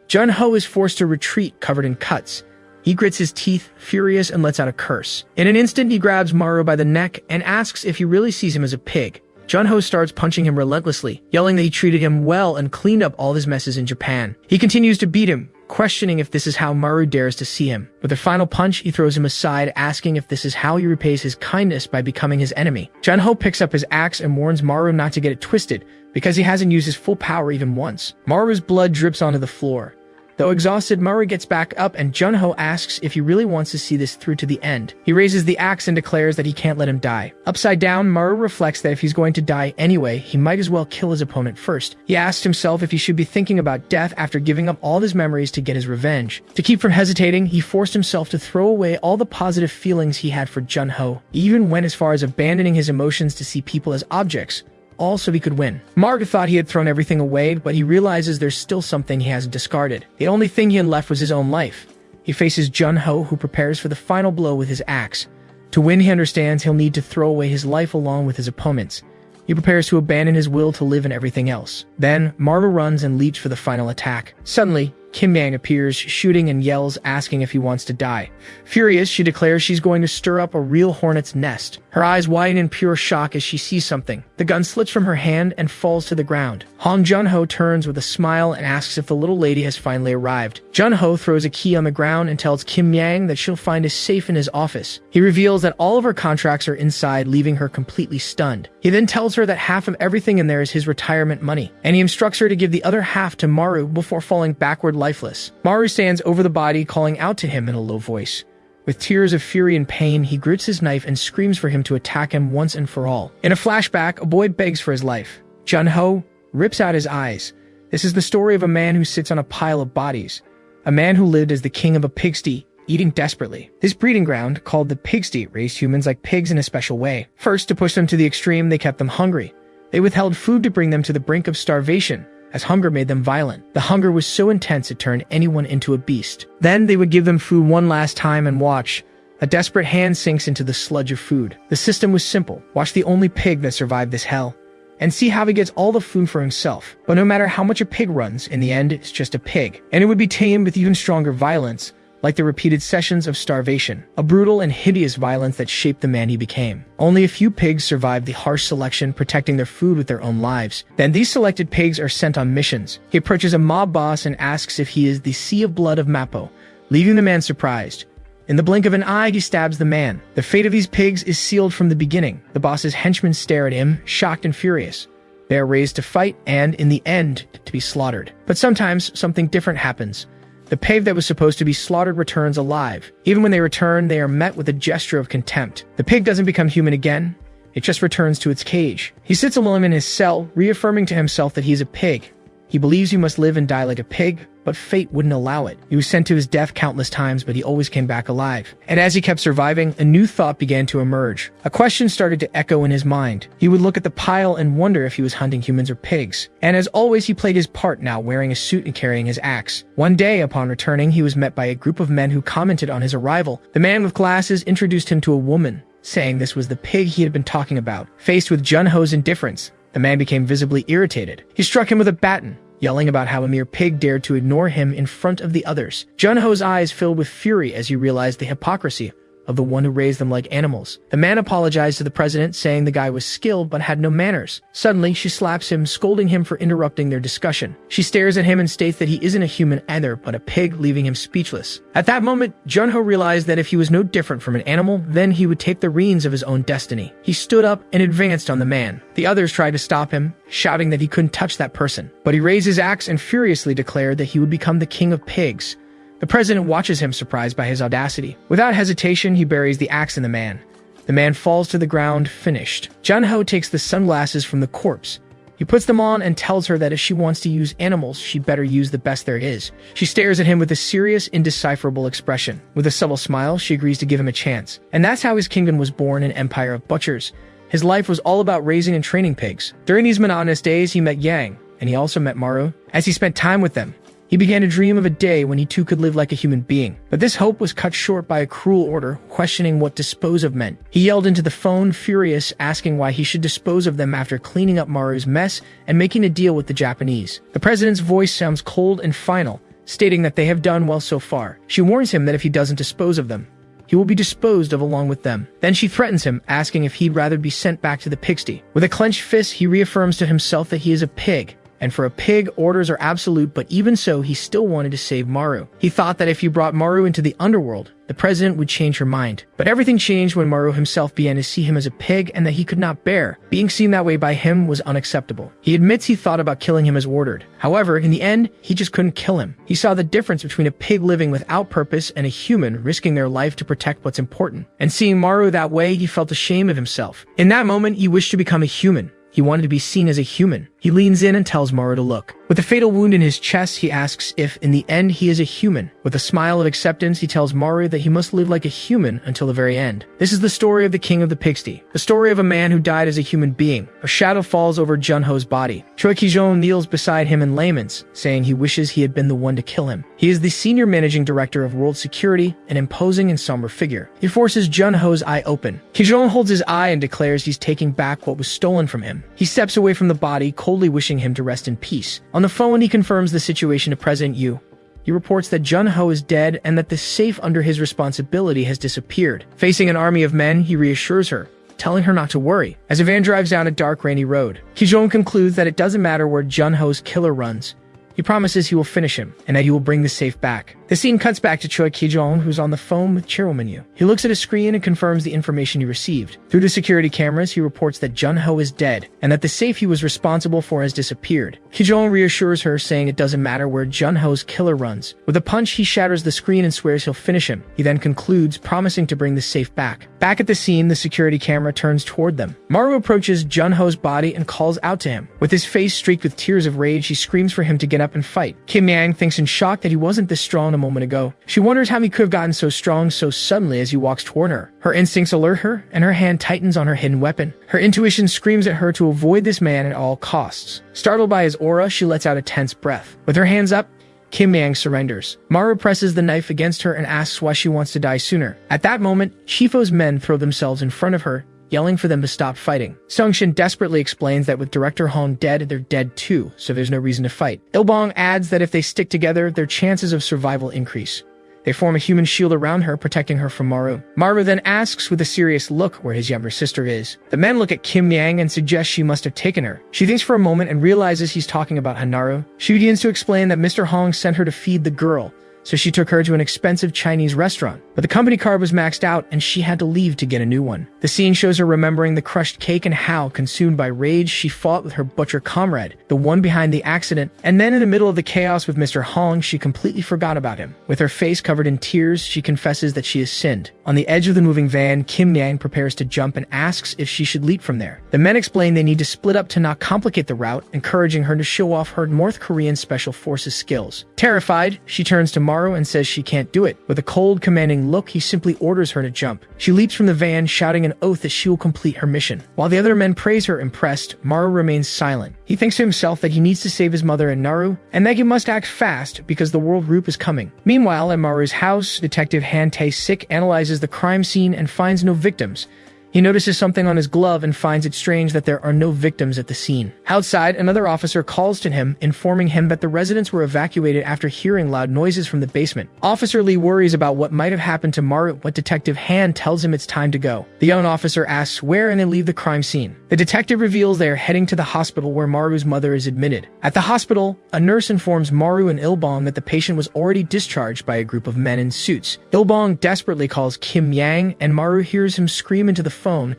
Junho is forced to retreat, covered in cuts. He grits his teeth, furious, and lets out a curse. In an instant, he grabs Maru by the neck and asks if he really sees him as a pig. Junho starts punching him relentlessly, yelling that he treated him well and cleaned up all his messes in Japan. He continues to beat him, questioning if this is how Maru dares to see him. With a final punch, he throws him aside, asking if this is how he repays his kindness by becoming his enemy. Junho picks up his axe and warns Maru not to get it twisted, because he hasn't used his full power even once. Maru's blood drips onto the floor. Though exhausted, Maru gets back up and Junho asks if he really wants to see this through to the end. He raises the axe and declares that he can't let him die. Upside down, Maru reflects that if he's going to die anyway, he might as well kill his opponent first. He asks himself if he should be thinking about death after giving up all his memories to get his revenge. To keep from hesitating, he forced himself to throw away all the positive feelings he had for Junho. He even went as far as abandoning his emotions to see people as objects, all so he could win. Maru thought he had thrown everything away, but he realizes there's still something he hasn't discarded. The only thing he had left was his own life. He faces Junho, who prepares for the final blow with his axe. To win, he understands he'll need to throw away his life along with his opponent's. He prepares to abandon his will to live in everything else. Then, Maru runs and leaps for the final attack. Suddenly, Kim Yang appears, shooting and yells, asking if he wants to die. Furious, she declares she's going to stir up a real hornet's nest. Her eyes widen in pure shock as she sees something. The gun slips from her hand and falls to the ground. Han Junho turns with a smile and asks if the little lady has finally arrived. Junho throws a key on the ground and tells Kim Yang that she'll find a safe in his office. He reveals that all of her contracts are inside, leaving her completely stunned. He then tells her that half of everything in there is his retirement money, and he instructs her to give the other half to Maru before falling backward lifeless. Maru stands over the body, calling out to him in a low voice. With tears of fury and pain, he grits his knife and screams for him to attack him once and for all. In a flashback, a boy begs for his life. Junho rips out his eyes. This is the story of a man who sits on a pile of bodies. A man who lived as the king of a pigsty, eating desperately. This breeding ground, called the pigsty, raised humans like pigs in a special way. First, to push them to the extreme, they kept them hungry. They withheld food to bring them to the brink of starvation, as hunger made them violent. The hunger was so intense it turned anyone into a beast. Then they would give them food one last time and watch. A desperate hand sinks into the sludge of food. The system was simple. Watch the only pig that survived this hell, and see how he gets all the food for himself. But no matter how much a pig runs, in the end, it's just a pig. And it would be tamed with even stronger violence, like the repeated sessions of starvation, a brutal and hideous violence that shaped the man he became. Only a few pigs survived the harsh selection, protecting their food with their own lives. Then these selected pigs are sent on missions. He approaches a mob boss and asks if he is the Sea of Blood of Mappo, leaving the man surprised. In the blink of an eye, he stabs the man. The fate of these pigs is sealed from the beginning. The boss's henchmen stare at him, shocked and furious. They are raised to fight and, in the end, to be slaughtered. But sometimes, something different happens. The pig that was supposed to be slaughtered returns alive. Even when they return, they are met with a gesture of contempt. The pig doesn't become human again. It just returns to its cage. He sits alone in his cell, reaffirming to himself that he's a pig. He believes he must live and die like a pig, but fate wouldn't allow it. He was sent to his death countless times, but he always came back alive. And as he kept surviving, a new thought began to emerge. A question started to echo in his mind. He would look at the pile and wonder if he was hunting humans or pigs. And as always, he played his part now, wearing a suit and carrying his axe. One day, upon returning, he was met by a group of men who commented on his arrival. The man with glasses introduced him to a woman, saying this was the pig he had been talking about. Faced with Junho's indifference, the man became visibly irritated. He struck him with a baton, yelling about how a mere pig dared to ignore him in front of the others. Junho's eyes filled with fury as he realized the hypocrisy of the one who raised them like animals. The man apologized to the president, saying the guy was skilled but had no manners. Suddenly, she slaps him, scolding him for interrupting their discussion. She stares at him and states that he isn't a human either, but a pig, leaving him speechless. At that moment, Junho realized that if he was no different from an animal, then he would take the reins of his own destiny. He stood up and advanced on the man. The others tried to stop him, shouting that he couldn't touch that person. But he raised his axe and furiously declared that he would become the king of pigs. The president watches him, surprised by his audacity. Without hesitation, he buries the axe in the man. The man falls to the ground, finished. Junho takes the sunglasses from the corpse. He puts them on and tells her that if she wants to use animals, she better use the best there is. She stares at him with a serious, indecipherable expression. With a subtle smile, she agrees to give him a chance. And that's how his kingdom was born, an empire of butchers. His life was all about raising and training pigs. During these monotonous days, he met Yang, and he also met Maru. As he spent time with them, he began to dream of a day when he too could live like a human being. But this hope was cut short by a cruel order, questioning what dispose of meant. He yelled into the phone, furious, asking why he should dispose of them after cleaning up Maru's mess and making a deal with the Japanese. The president's voice sounds cold and final, stating that they have done well so far. She warns him that if he doesn't dispose of them, he will be disposed of along with them. Then she threatens him, asking if he'd rather be sent back to the pigsty. With a clenched fist, he reaffirms to himself that he is a pig, and for a pig, orders are absolute, but even so, he still wanted to save Maru. He thought that if he brought Maru into the underworld, the president would change her mind. But everything changed when Maru himself began to see him as a pig and that he could not bear. Being seen that way by him was unacceptable. He admits he thought about killing him as ordered. However, in the end, he just couldn't kill him. He saw the difference between a pig living without purpose and a human risking their life to protect what's important. And seeing Maru that way, he felt ashamed of himself. In that moment, he wished to become a human. He wanted to be seen as a human. He leans in and tells Maru to look. With a fatal wound in his chest, he asks if, in the end, he is a human. With a smile of acceptance, he tells Maru that he must live like a human until the very end. This is the story of the king of the pigsty. The story of a man who died as a human being. A shadow falls over Junho's body. Choi Ki-jong kneels beside him in laments, saying he wishes he had been the one to kill him. He is the senior managing director of world security, an imposing and somber figure. He forces Junho's eye open. Ki-jong holds his eye and declares he's taking back what was stolen from him. He steps away from the body, coldly wishing him to rest in peace. On the phone, he confirms the situation to President Yu. He reports that Junho is dead and that the safe under his responsibility has disappeared. Facing an army of men, he reassures her, telling her not to worry. As a van drives down a dark, rainy road, Ki-jong concludes that it doesn't matter where Junho's killer runs. He promises he will finish him, and that he will bring the safe back. The scene cuts back to Choi Ki-jong, who's on the phone with Chairwoman Yu. He looks at his screen and confirms the information he received. Through the security cameras, he reports that Junho is dead, and that the safe he was responsible for has disappeared. Ki-jong reassures her, saying it doesn't matter where Junho's killer runs. With a punch, he shatters the screen and swears he'll finish him. He then concludes, promising to bring the safe back. Back at the scene, the security camera turns toward them. Maru approaches Junho's body and calls out to him. With his face streaked with tears of rage, she screams for him to get up and fight. Kim Yang thinks in shock that he wasn't this strong a moment ago. She wonders how he could have gotten so strong so suddenly as he walks toward her. Her instincts alert her, and her hand tightens on her hidden weapon. Her intuition screams at her to avoid this man at all costs. Startled by his aura, she lets out a tense breath. With her hands up, Kim Yang surrenders. Maru presses the knife against her and asks why she wants to die sooner. At that moment, Shifo's men throw themselves in front of her, yelling for them to stop fighting. Sung-shin desperately explains that with Director Hong dead, they're dead too, so there's no reason to fight. Il-bong adds that if they stick together, their chances of survival increase. They form a human shield around her, protecting her from Maru. Maru then asks with a serious look where his younger sister is. The men look at Kim Yang and suggest she must have taken her. She thinks for a moment and realizes he's talking about Hanaru. She begins to explain that Mr. Hong sent her to feed the girl, so she took her to an expensive Chinese restaurant. But the company card was maxed out and she had to leave to get a new one. The scene shows her remembering the crushed cake and how, consumed by rage, she fought with her butcher comrade, the one behind the accident, and then in the middle of the chaos with Mr. Hong, she completely forgot about him. With her face covered in tears, she confesses that she has sinned. On the edge of the moving van, Kim Yang prepares to jump and asks if she should leap from there. The men explain they need to split up to not complicate the route, encouraging her to show off her North Korean Special Forces skills. Terrified, she turns to Maru and says she can't do it. With a cold, commanding look, he simply orders her to jump. She leaps from the van, shouting an oath that she will complete her mission. While the other men praise her impressed, Maru remains silent. He thinks to himself that he needs to save his mother and Naru, and that he must act fast because the world group is coming. Meanwhile, at Maru's house, Detective Han Tae-sik analyzes the crime scene and finds no victims. He notices something on his glove and finds it strange that there are no victims at the scene. Outside, another officer calls to him, informing him that the residents were evacuated after hearing loud noises from the basement. Officer Lee worries about what might have happened to Maru, but Detective Han tells him it's time to go. The young officer asks where and they leave the crime scene. The detective reveals they are heading to the hospital where Maru's mother is admitted. At the hospital, a nurse informs Maru and Il-bong that the patient was already discharged by a group of men in suits. Il-bong desperately calls Kim Yang, and Maru hears him scream into the phone,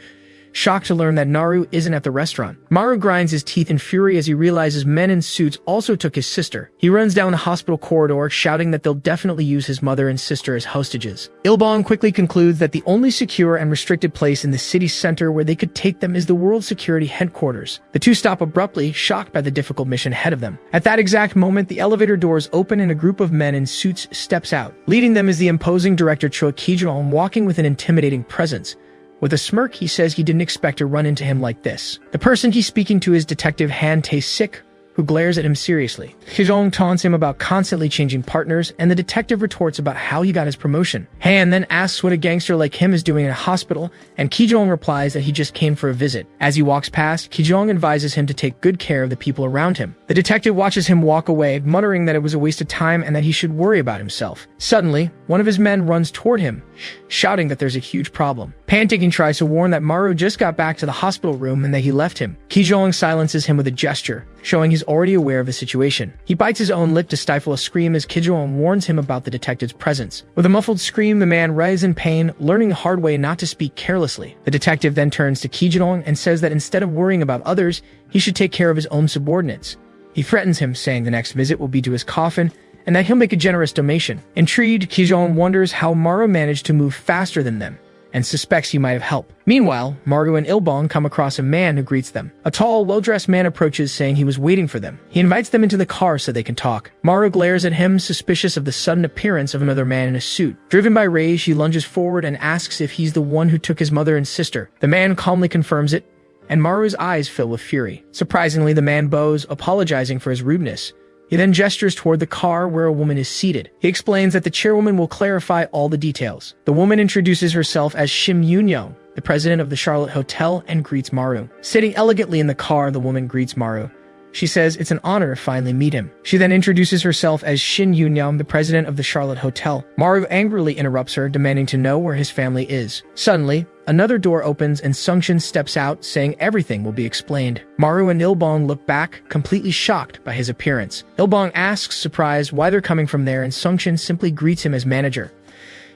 shocked to learn that Naru isn't at the restaurant. Maru grinds his teeth in fury as he realizes men in suits also took his sister. He runs down the hospital corridor, shouting that they'll definitely use his mother and sister as hostages. Il-bong quickly concludes that the only secure and restricted place in the city center where they could take them is the World Security Headquarters. The two stop abruptly, shocked by the difficult mission ahead of them. At that exact moment, the elevator doors open and a group of men in suits steps out. Leading them is the imposing director Choi Ki-jong, walking with an intimidating presence. With a smirk, he says he didn't expect to run into him like this. The person he's speaking to is Detective Han Tae-sik, who glares at him seriously. Ki-jong taunts him about constantly changing partners, and the detective retorts about how he got his promotion. Han then asks what a gangster like him is doing in a hospital, and Ki-jong replies that he just came for a visit. As he walks past, Ki-jong advises him to take good care of the people around him. The detective watches him walk away, muttering that it was a waste of time and that he should worry about himself. Suddenly, one of his men runs toward him, shouting that there's a huge problem. Panicking tries to warn that Maru just got back to the hospital room and that he left him. Kijong silences him with a gesture, showing he's already aware of the situation. He bites his own lip to stifle a scream as Kijong warns him about the detective's presence. With a muffled scream, the man writhes in pain, learning the hard way not to speak carelessly. The detective then turns to Kijong and says that instead of worrying about others, he should take care of his own subordinates. He threatens him, saying the next visit will be to his coffin, and that he'll make a generous donation. Intrigued, Kijong wonders how Maru managed to move faster than them, and suspects he might have helped. Meanwhile, Maru and Ilbong come across a man who greets them. A tall, well-dressed man approaches, saying he was waiting for them. He invites them into the car so they can talk. Maru glares at him, suspicious of the sudden appearance of another man in a suit. Driven by rage, she lunges forward and asks if he's the one who took his mother and sister. The man calmly confirms it, and Maru's eyes fill with fury. Surprisingly, the man bows, apologizing for his rudeness. He then gestures toward the car where a woman is seated. He explains that the chairwoman will clarify all the details. The woman introduces herself as Shim Yoon-young, the president of the Charlotte Hotel, and greets Maru. Sitting elegantly in the car, the woman greets Maru. She says it's an honor to finally meet him. She then introduces herself as Shin Yoon-young, the president of the Charlotte Hotel. Maru angrily interrupts her, demanding to know where his family is. Suddenly, another door opens and Sungshin steps out, saying everything will be explained. Maru and Ilbong look back, completely shocked by his appearance. Ilbong asks, surprised, why they're coming from there, and Sungshin simply greets him as manager.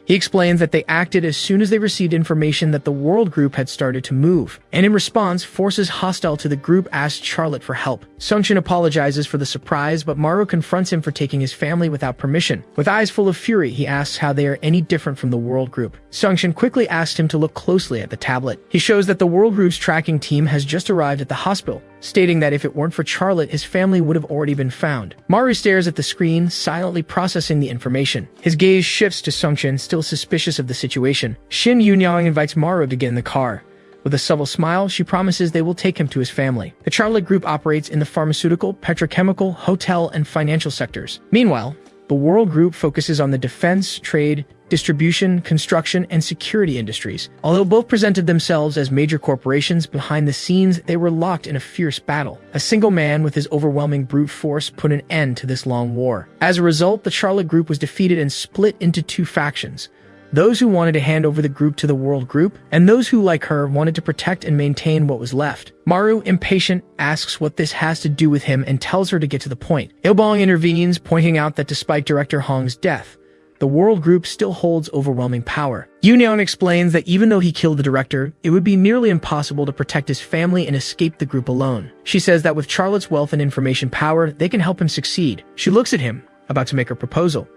He explains that they acted as soon as they received information that the World Group had started to move, and in response, forces hostile to the group asked Charlotte for help. Sungshin apologizes for the surprise, but Maru confronts him for taking his family without permission. With eyes full of fury, he asks how they are any different from the World Group. Sungshin quickly asks him to look closely at the tablet. He shows that the World Group's tracking team has just arrived at the hospital, stating that if it weren't for Charlotte, his family would have already been found. Maru stares at the screen, silently processing the information. His gaze shifts to Sungshin, still suspicious of the situation. Shin Yoon-young invites Maru to get in the car. With a subtle smile, she promises they will take him to his family. The Charlotte Group operates in the pharmaceutical, petrochemical, hotel, and financial sectors. Meanwhile, the World Group focuses on the defense, trade, distribution, construction, and security industries. Although both presented themselves as major corporations, behind the scenes, they were locked in a fierce battle. A single man with his overwhelming brute force put an end to this long war. As a result, the Charlotte Group was defeated and split into two factions. Those who wanted to hand over the group to the World Group, and those who, like her, wanted to protect and maintain what was left. Maru, impatient, asks what this has to do with him and tells her to get to the point. Ilbong intervenes, pointing out that despite Director Hong's death, the World Group still holds overwhelming power. Yoon-young explains that even though he killed the director, it would be nearly impossible to protect his family and escape the group alone. She says that with Charlotte's wealth and information power, they can help him succeed. She looks at him, about to make her proposal.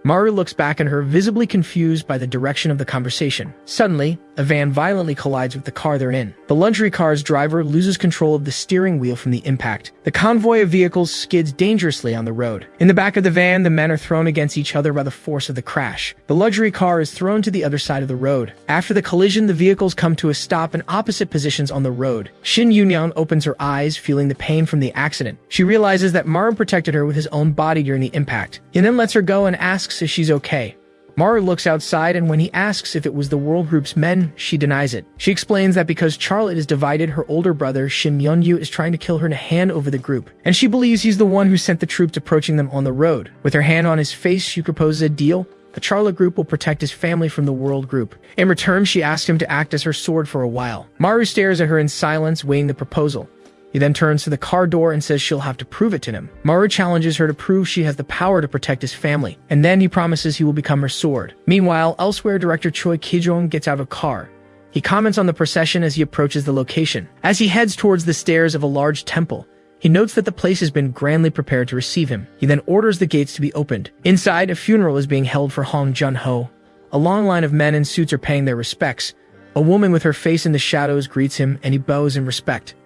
Maru looks back at her, visibly confused by the direction of the conversation. Suddenly, a van violently collides with the car they're in. The luxury car's driver loses control of the steering wheel from the impact. The convoy of vehicles skids dangerously on the road. In the back of the van, the men are thrown against each other by the force of the crash. The luxury car is thrown to the other side of the road. After the collision, the vehicles come to a stop in opposite positions on the road. Shin Yoon-young opens her eyes, feeling the pain from the accident. She realizes that Maru protected her with his own body during the impact. He then lets her go and asks if she's okay. Maru looks outside, and when he asks if it was the World Group's men, she denies it. She explains that because Charlotte is divided, her older brother, Shim Yeon-yu, is trying to kill her to hand over the group, and she believes he's the one who sent the troops approaching them on the road. With her hand on his face, she proposes a deal. The Charlotte Group will protect his family from the World Group. In return, she asks him to act as her sword for a while. Maru stares at her in silence, weighing the proposal. He then turns to the car door and says she'll have to prove it to him. Maru challenges her to prove she has the power to protect his family, and then he promises he will become her sword. Meanwhile, elsewhere, director Choi Ki-jong gets out of a car. He comments on the procession as he approaches the location. As he heads towards the stairs of a large temple, he notes that the place has been grandly prepared to receive him. He then orders the gates to be opened. Inside, a funeral is being held for Hong Jun-ho. A long line of men in suits are paying their respects. A woman with her face in the shadows greets him, and he bows in respect.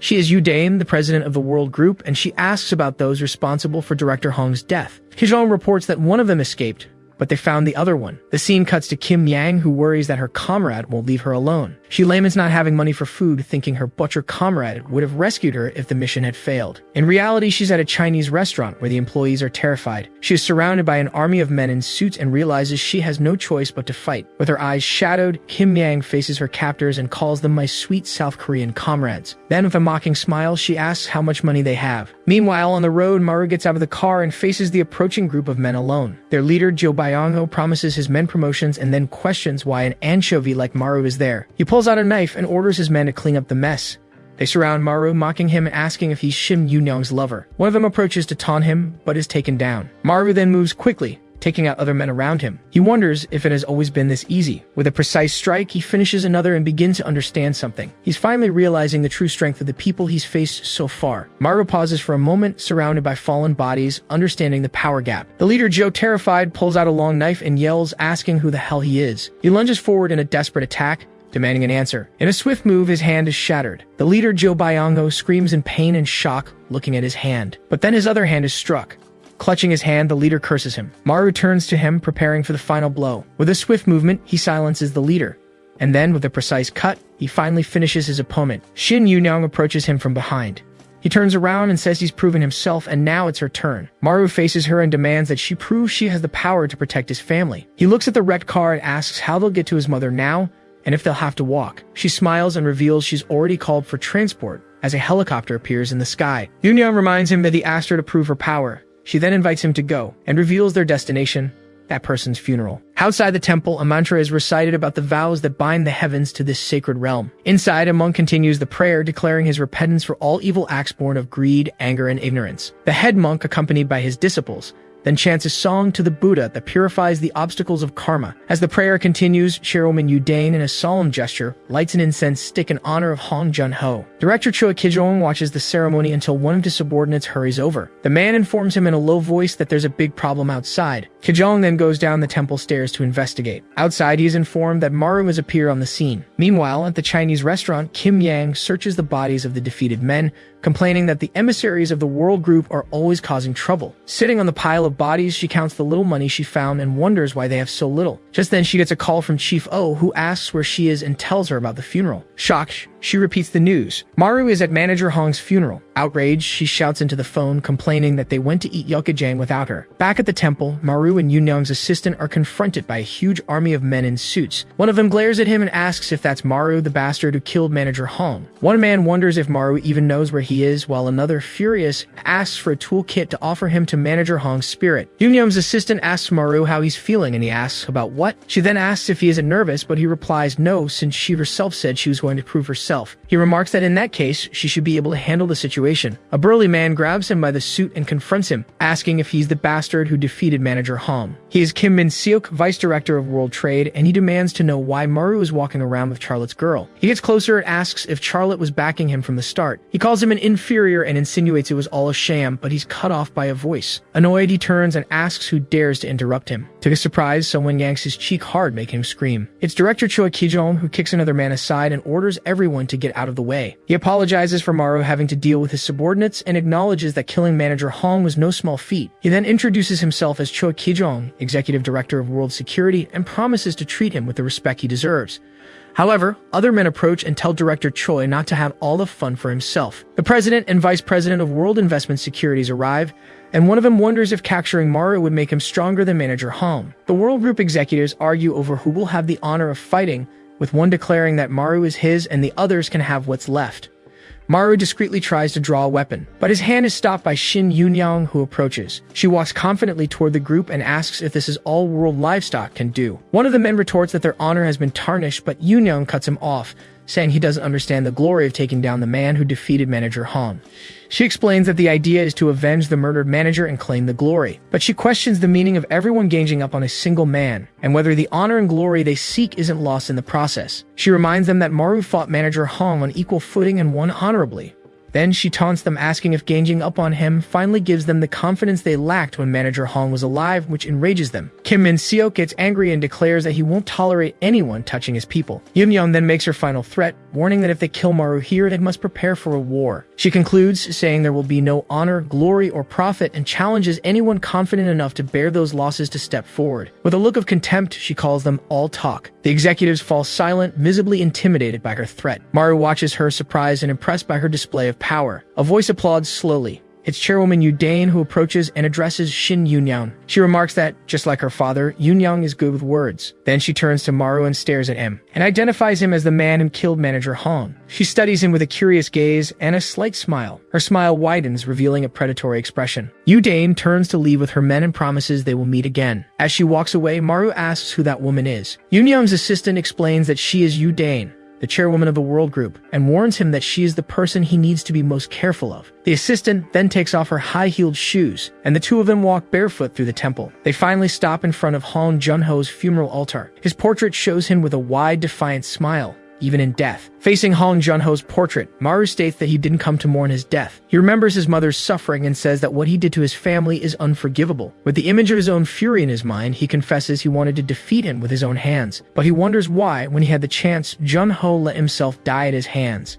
She is Yu Dame, the president of the World Group, and she asks about those responsible for Director Hong's death. Kijong reports that one of them escaped, but they found the other one. The scene cuts to Kim Yang, who worries that her comrade won't leave her alone. She laments not having money for food, thinking her butcher comrade would have rescued her if the mission had failed. In reality, she's at a Chinese restaurant where the employees are terrified. She is surrounded by an army of men in suits and realizes she has no choice but to fight. With her eyes shadowed, Kim Yang faces her captors and calls them my sweet South Korean comrades. Then, with a mocking smile, she asks how much money they have. Meanwhile, on the road, Maru gets out of the car and faces the approaching group of men alone. Their leader, Jo Byung-ho, promises his men promotions and then questions why an anchovy like Maru is there. He pulls out a knife and orders his men to clean up the mess. They surround Maru, mocking him and asking if he's Shin Yoon-young's lover. One of them approaches to taunt him, but is taken down. Maru then moves quickly, taking out other men around him. He wonders if it has always been this easy. With a precise strike, he finishes another and begins to understand something. He's finally realizing the true strength of the people he's faced so far. Maru pauses for a moment, surrounded by fallen bodies, understanding the power gap. The leader, Jo, terrified, pulls out a long knife and yells, asking who the hell he is. He lunges forward in a desperate attack, demanding an answer. In a swift move, his hand is shattered. The leader, Jo Byung-ho, screams in pain and shock, looking at his hand. But then his other hand is struck. Clutching his hand, the leader curses him. Maru turns to him, preparing for the final blow. With a swift movement, he silences the leader. And then, with a precise cut, he finally finishes his opponent. Shin Yoon-young approaches him from behind. He turns around and says he's proven himself, and now it's her turn. Maru faces her and demands that she prove she has the power to protect his family. He looks at the wrecked car and asks how they'll get to his mother now, and if they'll have to walk. She smiles and reveals she's already called for transport, as a helicopter appears in the sky. Yoon-young reminds him that he asked her to prove her power. She then invites him to go, and reveals their destination, that person's funeral. Outside the temple, a mantra is recited about the vows that bind the heavens to this sacred realm. Inside, a monk continues the prayer, declaring his repentance for all evil acts born of greed, anger, and ignorance. The head monk, accompanied by his disciples, then chants a song to the Buddha that purifies the obstacles of karma. As the prayer continues, Chairwoman Yudane, in a solemn gesture, lights an incense stick in honor of Hong Jun-ho. Director Choi Ki-jong watches the ceremony until one of his subordinates hurries over. The man informs him in a low voice that there's a big problem outside. Ki-jong then goes down the temple stairs to investigate. Outside, he is informed that Maru has appeared on the scene. Meanwhile, at the Chinese restaurant, Kim Yang searches the bodies of the defeated men, complaining that the emissaries of the world group are always causing trouble. Sitting on the pile of bodies, she counts the little money she found and wonders why they have so little. Just then, she gets a call from Chief O, who asks where she is and tells her about the funeral. Shocked, she repeats the news. Maru is at Manager Hong's funeral. Outraged, she shouts into the phone, complaining that they went to eat yukajang without her. Back at the temple, Maru and Yoon-young's assistant are confronted by a huge army of men in suits. One of them glares at him and asks if that's Maru, the bastard who killed Manager Hong. One man wonders if Maru even knows where he is, while another, furious, asks for a toolkit to offer him to Manager Hong's spirit. Yoon-young's assistant asks Maru how he's feeling, and he asks about what. She then asks if he isn't nervous, but he replies no, since she herself said she was going to prove herself. He remarks that in that case, she should be able to handle the situation. A burly man grabs him by the suit and confronts him, asking if he's the bastard who defeated Manager Hong. He is Kim Min-seok, Vice Director of World Trade, and he demands to know why Maru is walking around with Charlotte's girl. He gets closer and asks if Charlotte was backing him from the start. He calls him an inferior and insinuates it was all a sham, but he's cut off by a voice. Annoyed, he turns and asks who dares to interrupt him. To his surprise, someone yanks his cheek hard, making him scream. It's Director Choi Ki-jong, who kicks another man aside and orders everyone to get out of the way. He apologizes for Maru having to deal with his subordinates and acknowledges that killing Manager Hong was no small feat. He then introduces himself as Choi Ki-jong, Executive Director of World Security, and promises to treat him with the respect he deserves. However, other men approach and tell Director Choi not to have all the fun for himself. The President and Vice President of World Investment Securities arrive, and one of them wonders if capturing Maru would make him stronger than Manager Hong. The World Group executives argue over who will have the honor of fighting, with one declaring that Maru is his and the others can have what's left. Maru discreetly tries to draw a weapon, but his hand is stopped by Shin Yoon-young, who approaches. She walks confidently toward the group and asks if this is all world livestock can do. One of the men retorts that their honor has been tarnished, but Yoon-young cuts him off, saying he doesn't understand the glory of taking down the man who defeated Manager Hong. She explains that the idea is to avenge the murdered manager and claim the glory, but she questions the meaning of everyone ganging up on a single man, and whether the honor and glory they seek isn't lost in the process. She reminds them that Maru fought Manager Hong on equal footing and won honorably. Then she taunts them, asking if ganging up on him finally gives them the confidence they lacked when Manager Hong was alive, which enrages them. Kim Min-seok gets angry and declares that he won't tolerate anyone touching his people. Yoon then makes her final threat, warning that if they kill Maru here, they must prepare for a war. She concludes, saying there will be no honor, glory, or profit, and challenges anyone confident enough to bear those losses to step forward. With a look of contempt, she calls them all talk. The executives fall silent, visibly intimidated by her threat. Maru watches her, surprised and impressed by her display of power. A voice applauds slowly. It's Chairwoman Yu Dane who approaches and addresses Shin Yoon-young. She remarks that, just like her father, Yoon-young is good with words. Then she turns to Maru and stares at him, and identifies him as the man who killed Manager Hong. She studies him with a curious gaze and a slight smile. Her smile widens, revealing a predatory expression. Yu Dane turns to leave with her men and promises they will meet again. As she walks away, Maru asks who that woman is. Yoon-young's assistant explains that she is Yu Dane, the chairwoman of the World Group, and warns him that she is the person he needs to be most careful of. The assistant then takes off her high-heeled shoes, and the two of them walk barefoot through the temple. They finally stop in front of Hong Junho's funeral altar. His portrait shows him with a wide, defiant smile, even in death. Facing Hong Junho's portrait, Maru states that he didn't come to mourn his death. He remembers his mother's suffering and says that what he did to his family is unforgivable. With the image of his own fury in his mind, he confesses he wanted to defeat him with his own hands. But he wonders why, when he had the chance, Junho let himself die at his hands.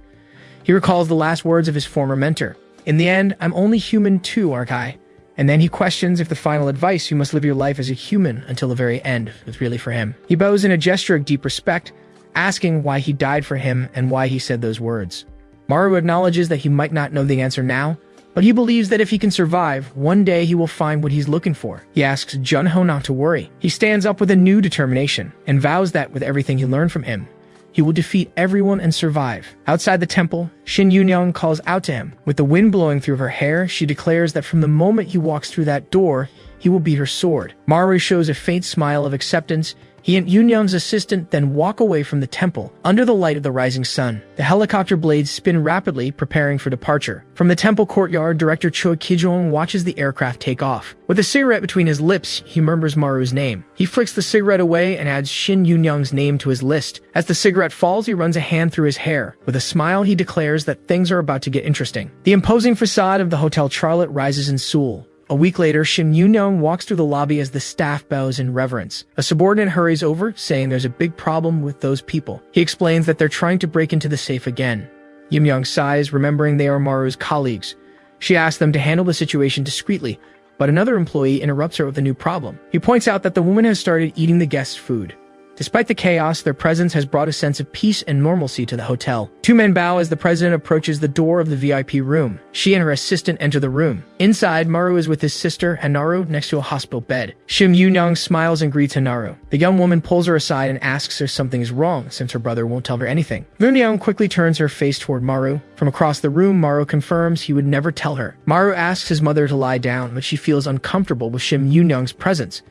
He recalls the last words of his former mentor. In the end, I'm only human too, aren't I? And then he questions if the final advice, you must live your life as a human until the very end, was really for him. He bows in a gesture of deep respect, asking why he died for him and why he said those words. Maru acknowledges that he might not know the answer now, but he believes that if he can survive, one day he will find what he's looking for. He asks Junho not to worry. He stands up with a new determination and vows that with everything he learned from him, he will defeat everyone and survive. Outside the temple, Shin Yoon-young calls out to him. With the wind blowing through her hair, she declares that from the moment he walks through that door, he will be her sword. Maru shows a faint smile of acceptance. He and Yoon-young's assistant then walk away from the temple, under the light of the rising sun. The helicopter blades spin rapidly, preparing for departure. From the temple courtyard, Director Choi Ki-jong watches the aircraft take off. With a cigarette between his lips, he murmurs Maru's name. He flicks the cigarette away and adds Shin Yoon-young's name to his list. As the cigarette falls, he runs a hand through his hair. With a smile, he declares that things are about to get interesting. The imposing facade of the Hotel Charlotte rises in Seoul. A week later, Shin Yoon-young walks through the lobby as the staff bows in reverence. A subordinate hurries over, saying there's a big problem with those people. He explains that they're trying to break into the safe again. Yoon-young sighs, remembering they are Maru's colleagues. She asks them to handle the situation discreetly, but another employee interrupts her with a new problem. He points out that the woman has started eating the guests' food. Despite the chaos, their presence has brought a sense of peace and normalcy to the hotel. Two men bow as the president approaches the door of the VIP room. She and her assistant enter the room. Inside, Maru is with his sister, Hanaru, next to a hospital bed. Shin Yoon-young smiles and greets Hanaru. The young woman pulls her aside and asks if something is wrong, since her brother won't tell her anything. Yoon-young quickly turns her face toward Maru. From across the room, Maru confirms he would never tell her. Maru asks his mother to lie down, but she feels uncomfortable with Shin Yoon-young's presence.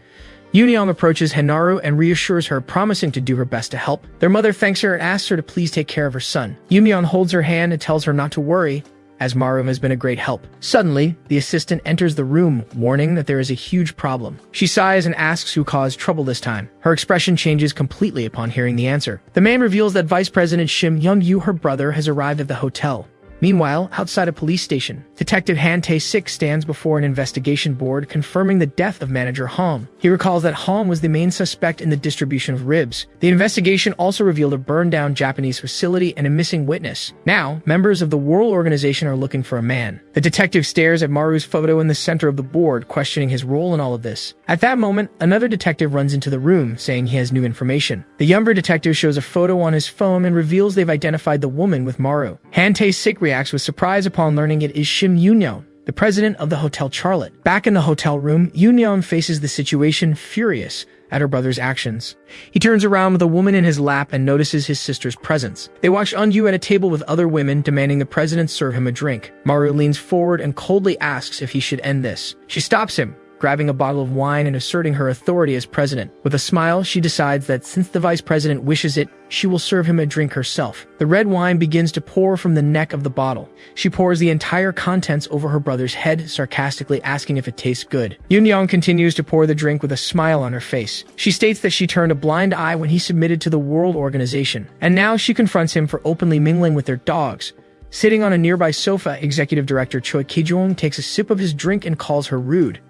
Yoon-young approaches Hanaru and reassures her, promising to do her best to help. Their mother thanks her and asks her to please take care of her son. Yoon-young holds her hand and tells her not to worry, as Maru has been a great help. Suddenly, the assistant enters the room, warning that there is a huge problem. She sighs and asks who caused trouble this time. Her expression changes completely upon hearing the answer. The man reveals that Vice President Shim Young-yu, her brother, has arrived at the hotel. Meanwhile, outside a police station, Detective Han Tae-sik stands before an investigation board confirming the death of Manager Hong. He recalls that Hong was the main suspect in the distribution of ribs. The investigation also revealed a burned-down Japanese facility and a missing witness. Now, members of the World Organization are looking for a man. The detective stares at Maru's photo in the center of the board, questioning his role in all of this. At that moment, another detective runs into the room, saying he has new information. The younger detective shows a photo on his phone and reveals they've identified the woman with Maru. Han Tae-sik reacts with surprise upon learning it is Shim Yoon-young, the president of the Hotel Charlotte. Back in the hotel room, Yoon-young faces the situation, furious at her brother's actions. He turns around with a woman in his lap and notices his sister's presence. They watch Eun-yu at a table with other women, demanding the president serve him a drink. Maru leans forward and coldly asks if he should end this. She stops him, grabbing a bottle of wine and asserting her authority as president. With a smile, she decides that since the vice president wishes it, she will serve him a drink herself. The red wine begins to pour from the neck of the bottle. She pours the entire contents over her brother's head, sarcastically asking if it tastes good. Yoon-young continues to pour the drink with a smile on her face. She states that she turned a blind eye when he submitted to the World Organization, and now she confronts him for openly mingling with their dogs. Sitting on a nearby sofa, Executive Director Choi Ki-jong takes a sip of his drink and calls her rude.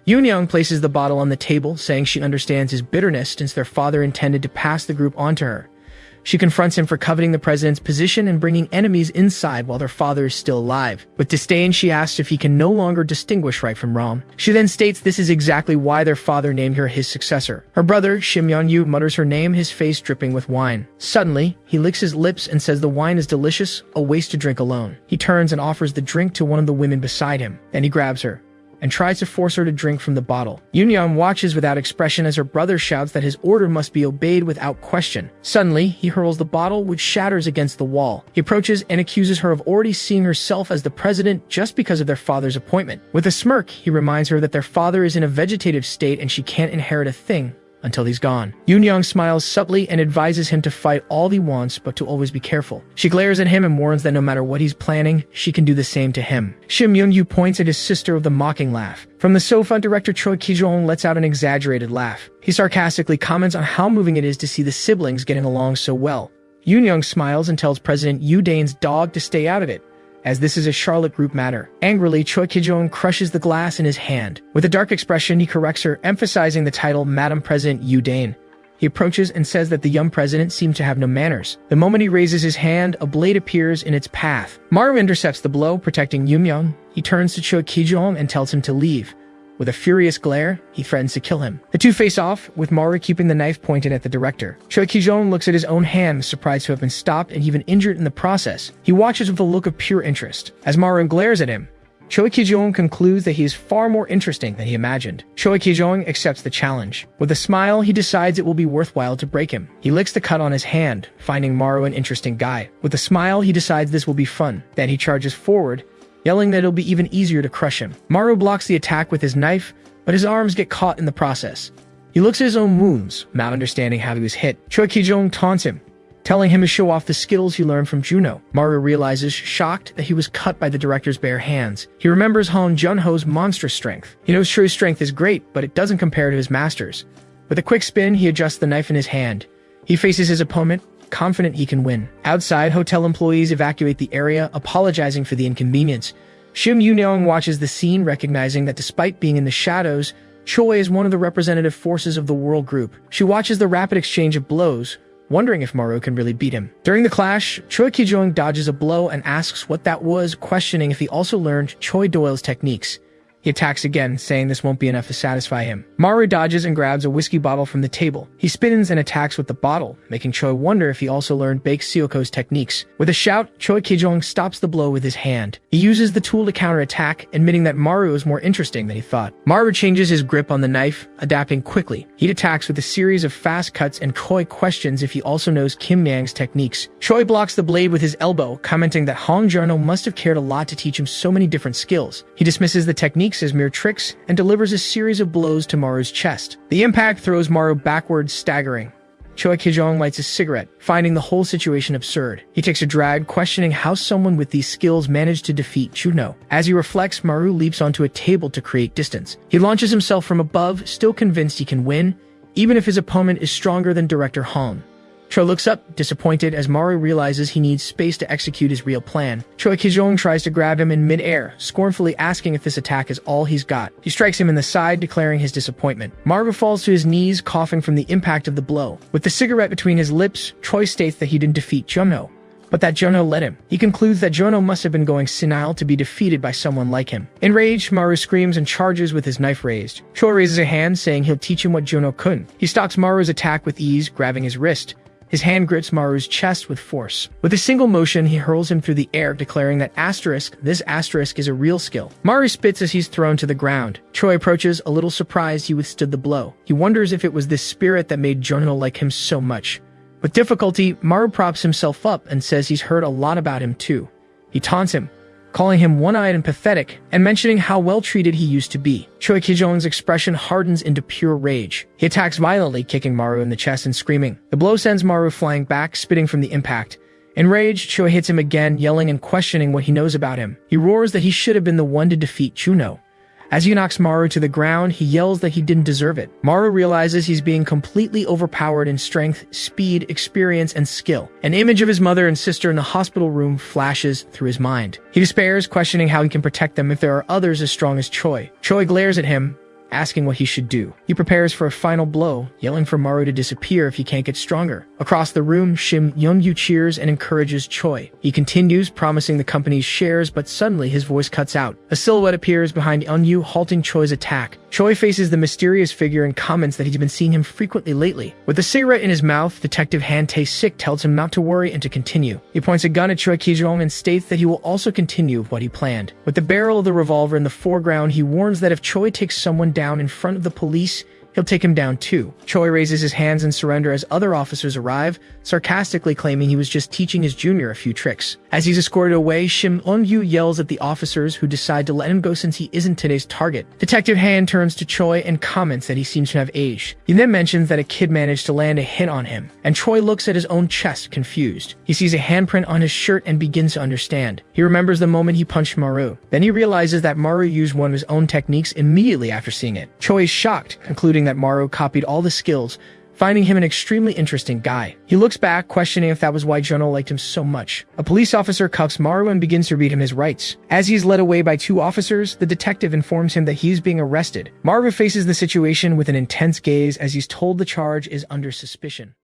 Yoon-young places the bottle on the table, saying she understands his bitterness since their father intended to pass the group on to her. She confronts him for coveting the president's position and bringing enemies inside while their father is still alive. With disdain, she asks if he can no longer distinguish right from wrong. She then states this is exactly why their father named her his successor. Her brother, Shim Yeon-yu, mutters her name, his face dripping with wine. Suddenly, he licks his lips and says the wine is delicious, a waste to drink alone. He turns and offers the drink to one of the women beside him. Then he grabs her and tries to force her to drink from the bottle. Yoon-young watches without expression as her brother shouts that his order must be obeyed without question. Suddenly, he hurls the bottle, which shatters against the wall. He approaches and accuses her of already seeing herself as the president just because of their father's appointment. With a smirk, he reminds her that their father is in a vegetative state and she can't inherit a thing until he's gone. Yoon-young smiles subtly and advises him to fight all he wants, but to always be careful. She glares at him and warns that no matter what he's planning, she can do the same to him. Shim Yeon-yu points at his sister with a mocking laugh. From the sofa, Director Choi Ki-jong lets out an exaggerated laugh. He sarcastically comments on how moving it is to see the siblings getting along so well. Yoon-young smiles and tells President Yu Dane's dog to stay out of it, as this is a Charlotte group matter. Angrily, Choi Ki-jong crushes the glass in his hand. With a dark expression, he corrects her, emphasizing the title Madam President Yu Dane. He approaches and says that the young president seems to have no manners. The moment he raises his hand, a blade appears in its path. Maru intercepts the blow, protecting Yoon-young. He turns to Choi Ki-jong and tells him to leave. With a furious glare, he threatens to kill him. The two face off, with Maru keeping the knife pointed at the director. Choi Ki-jong looks at his own hand, surprised to have been stopped and even injured in the process. He watches with a look of pure interest. As Maru glares at him, Choi Ki-jong concludes that he is far more interesting than he imagined. Choi Ki-jong accepts the challenge. With a smile, he decides it will be worthwhile to break him. He licks the cut on his hand, finding Maru an interesting guy. With a smile, he decides this will be fun. Then he charges forward, yelling that it'll be even easier to crush him. Maru blocks the attack with his knife, but his arms get caught in the process. He looks at his own wounds, not understanding how he was hit. Choi Ki-jong taunts him, telling him to show off the skills he learned from Juno. Maru realizes, shocked, that he was cut by the director's bare hands. He remembers Han Jun-ho's monstrous strength. He knows true strength is great, but it doesn't compare to his master's. With a quick spin, he adjusts the knife in his hand. He faces his opponent, confident he can win. Outside, hotel employees evacuate the area, apologizing for the inconvenience. Shim Yoon-young watches the scene, recognizing that despite being in the shadows, Choi is one of the representative forces of the world group. She watches the rapid exchange of blows, wondering if Maru can really beat him. During the clash, Choi Ki-jong dodges a blow and asks what that was, questioning if he also learned Choi Doyle's techniques. He attacks again, saying this won't be enough to satisfy him. Maru dodges and grabs a whiskey bottle from the table. He spins and attacks with the bottle, making Choi wonder if he also learned Baek Seoko's techniques. With a shout, Choi Ki-jong stops the blow with his hand. He uses the tool to counterattack, admitting that Maru is more interesting than he thought. Maru changes his grip on the knife, adapting quickly. He attacks with a series of fast cuts, and Choi questions if he also knows Kim Yang's techniques. Choi blocks the blade with his elbow, commenting that Hong Jarno must have cared a lot to teach him so many different skills. He dismisses the techniques as mere tricks and delivers a series of blows to Maru's chest. The impact throws Maru backwards, staggering. Choi Ki-jong lights a cigarette, finding the whole situation absurd. He takes a drag, questioning how someone with these skills managed to defeat Juno. As he reflects, Maru leaps onto a table to create distance. He launches himself from above, still convinced he can win, even if his opponent is stronger than Director Hong. Choi looks up, disappointed, as Maru realizes he needs space to execute his real plan. Choi Ki-jong tries to grab him in mid-air, scornfully asking if this attack is all he's got. He strikes him in the side, declaring his disappointment. Maru falls to his knees, coughing from the impact of the blow. With the cigarette between his lips, Choi states that he didn't defeat Juno, but that Juno led him. He concludes that Juno must have been going senile to be defeated by someone like him. Enraged, Maru screams and charges with his knife raised. Choi raises a hand, saying he'll teach him what Juno couldn't. He stops Maru's attack with ease, grabbing his wrist. His hand grips Maru's chest with force. With a single motion, he hurls him through the air, declaring that this asterisk is a real skill. Maru spits as he's thrown to the ground. Choi approaches, a little surprised he withstood the blow. He wonders if it was this spirit that made Juno like him so much. With difficulty, Maru props himself up and says he's heard a lot about him too. He taunts him, calling him one-eyed and pathetic, and mentioning how well-treated he used to be. Choi Ki-jong's expression hardens into pure rage. He attacks violently, kicking Maru in the chest and screaming. The blow sends Maru flying back, spitting from the impact. Enraged, Choi hits him again, yelling and questioning what he knows about him. He roars that he should have been the one to defeat Juno. As he knocks Maru to the ground, he yells that he didn't deserve it. Maru realizes he's being completely overpowered in strength, speed, experience, and skill. An image of his mother and sister in the hospital room flashes through his mind. He despairs, questioning how he can protect them if there are others as strong as Choi. Choi glares at him, asking what he should do. He prepares for a final blow, yelling for Maru to disappear if he can't get stronger. Across the room, Shim Youngyu cheers and encourages Choi. He continues, promising the company's shares, but suddenly his voice cuts out. A silhouette appears behind Youngyu, halting Choi's attack. Choi faces the mysterious figure and comments that he's been seeing him frequently lately. With a cigarette in his mouth, Detective Han Tae-sik tells him not to worry and to continue. He points a gun at Choi Ki-jong and states that he will also continue what he planned. With the barrel of the revolver in the foreground, he warns that if Choi takes someone down in front of the police, he'll take him down too. Choi raises his hands in surrender as other officers arrive, sarcastically claiming he was just teaching his junior a few tricks. As he's escorted away, Shim Eun-yu yells at the officers, who decide to let him go since he isn't today's target. Detective Han turns to Choi and comments that he seems to have aged. He then mentions that a kid managed to land a hit on him, and Choi looks at his own chest, confused. He sees a handprint on his shirt and begins to understand. He remembers the moment he punched Maru. Then he realizes that Maru used one of his own techniques immediately after seeing it. Choi is shocked, concluding that Maru copied all the skills, finding him an extremely interesting guy. He looks back, questioning if that was why Jono liked him so much. A police officer cuffs Maru and begins to read him his rights. As he's led away by two officers, the detective informs him that he's being arrested. Maru faces the situation with an intense gaze as he's told the charge is under suspicion.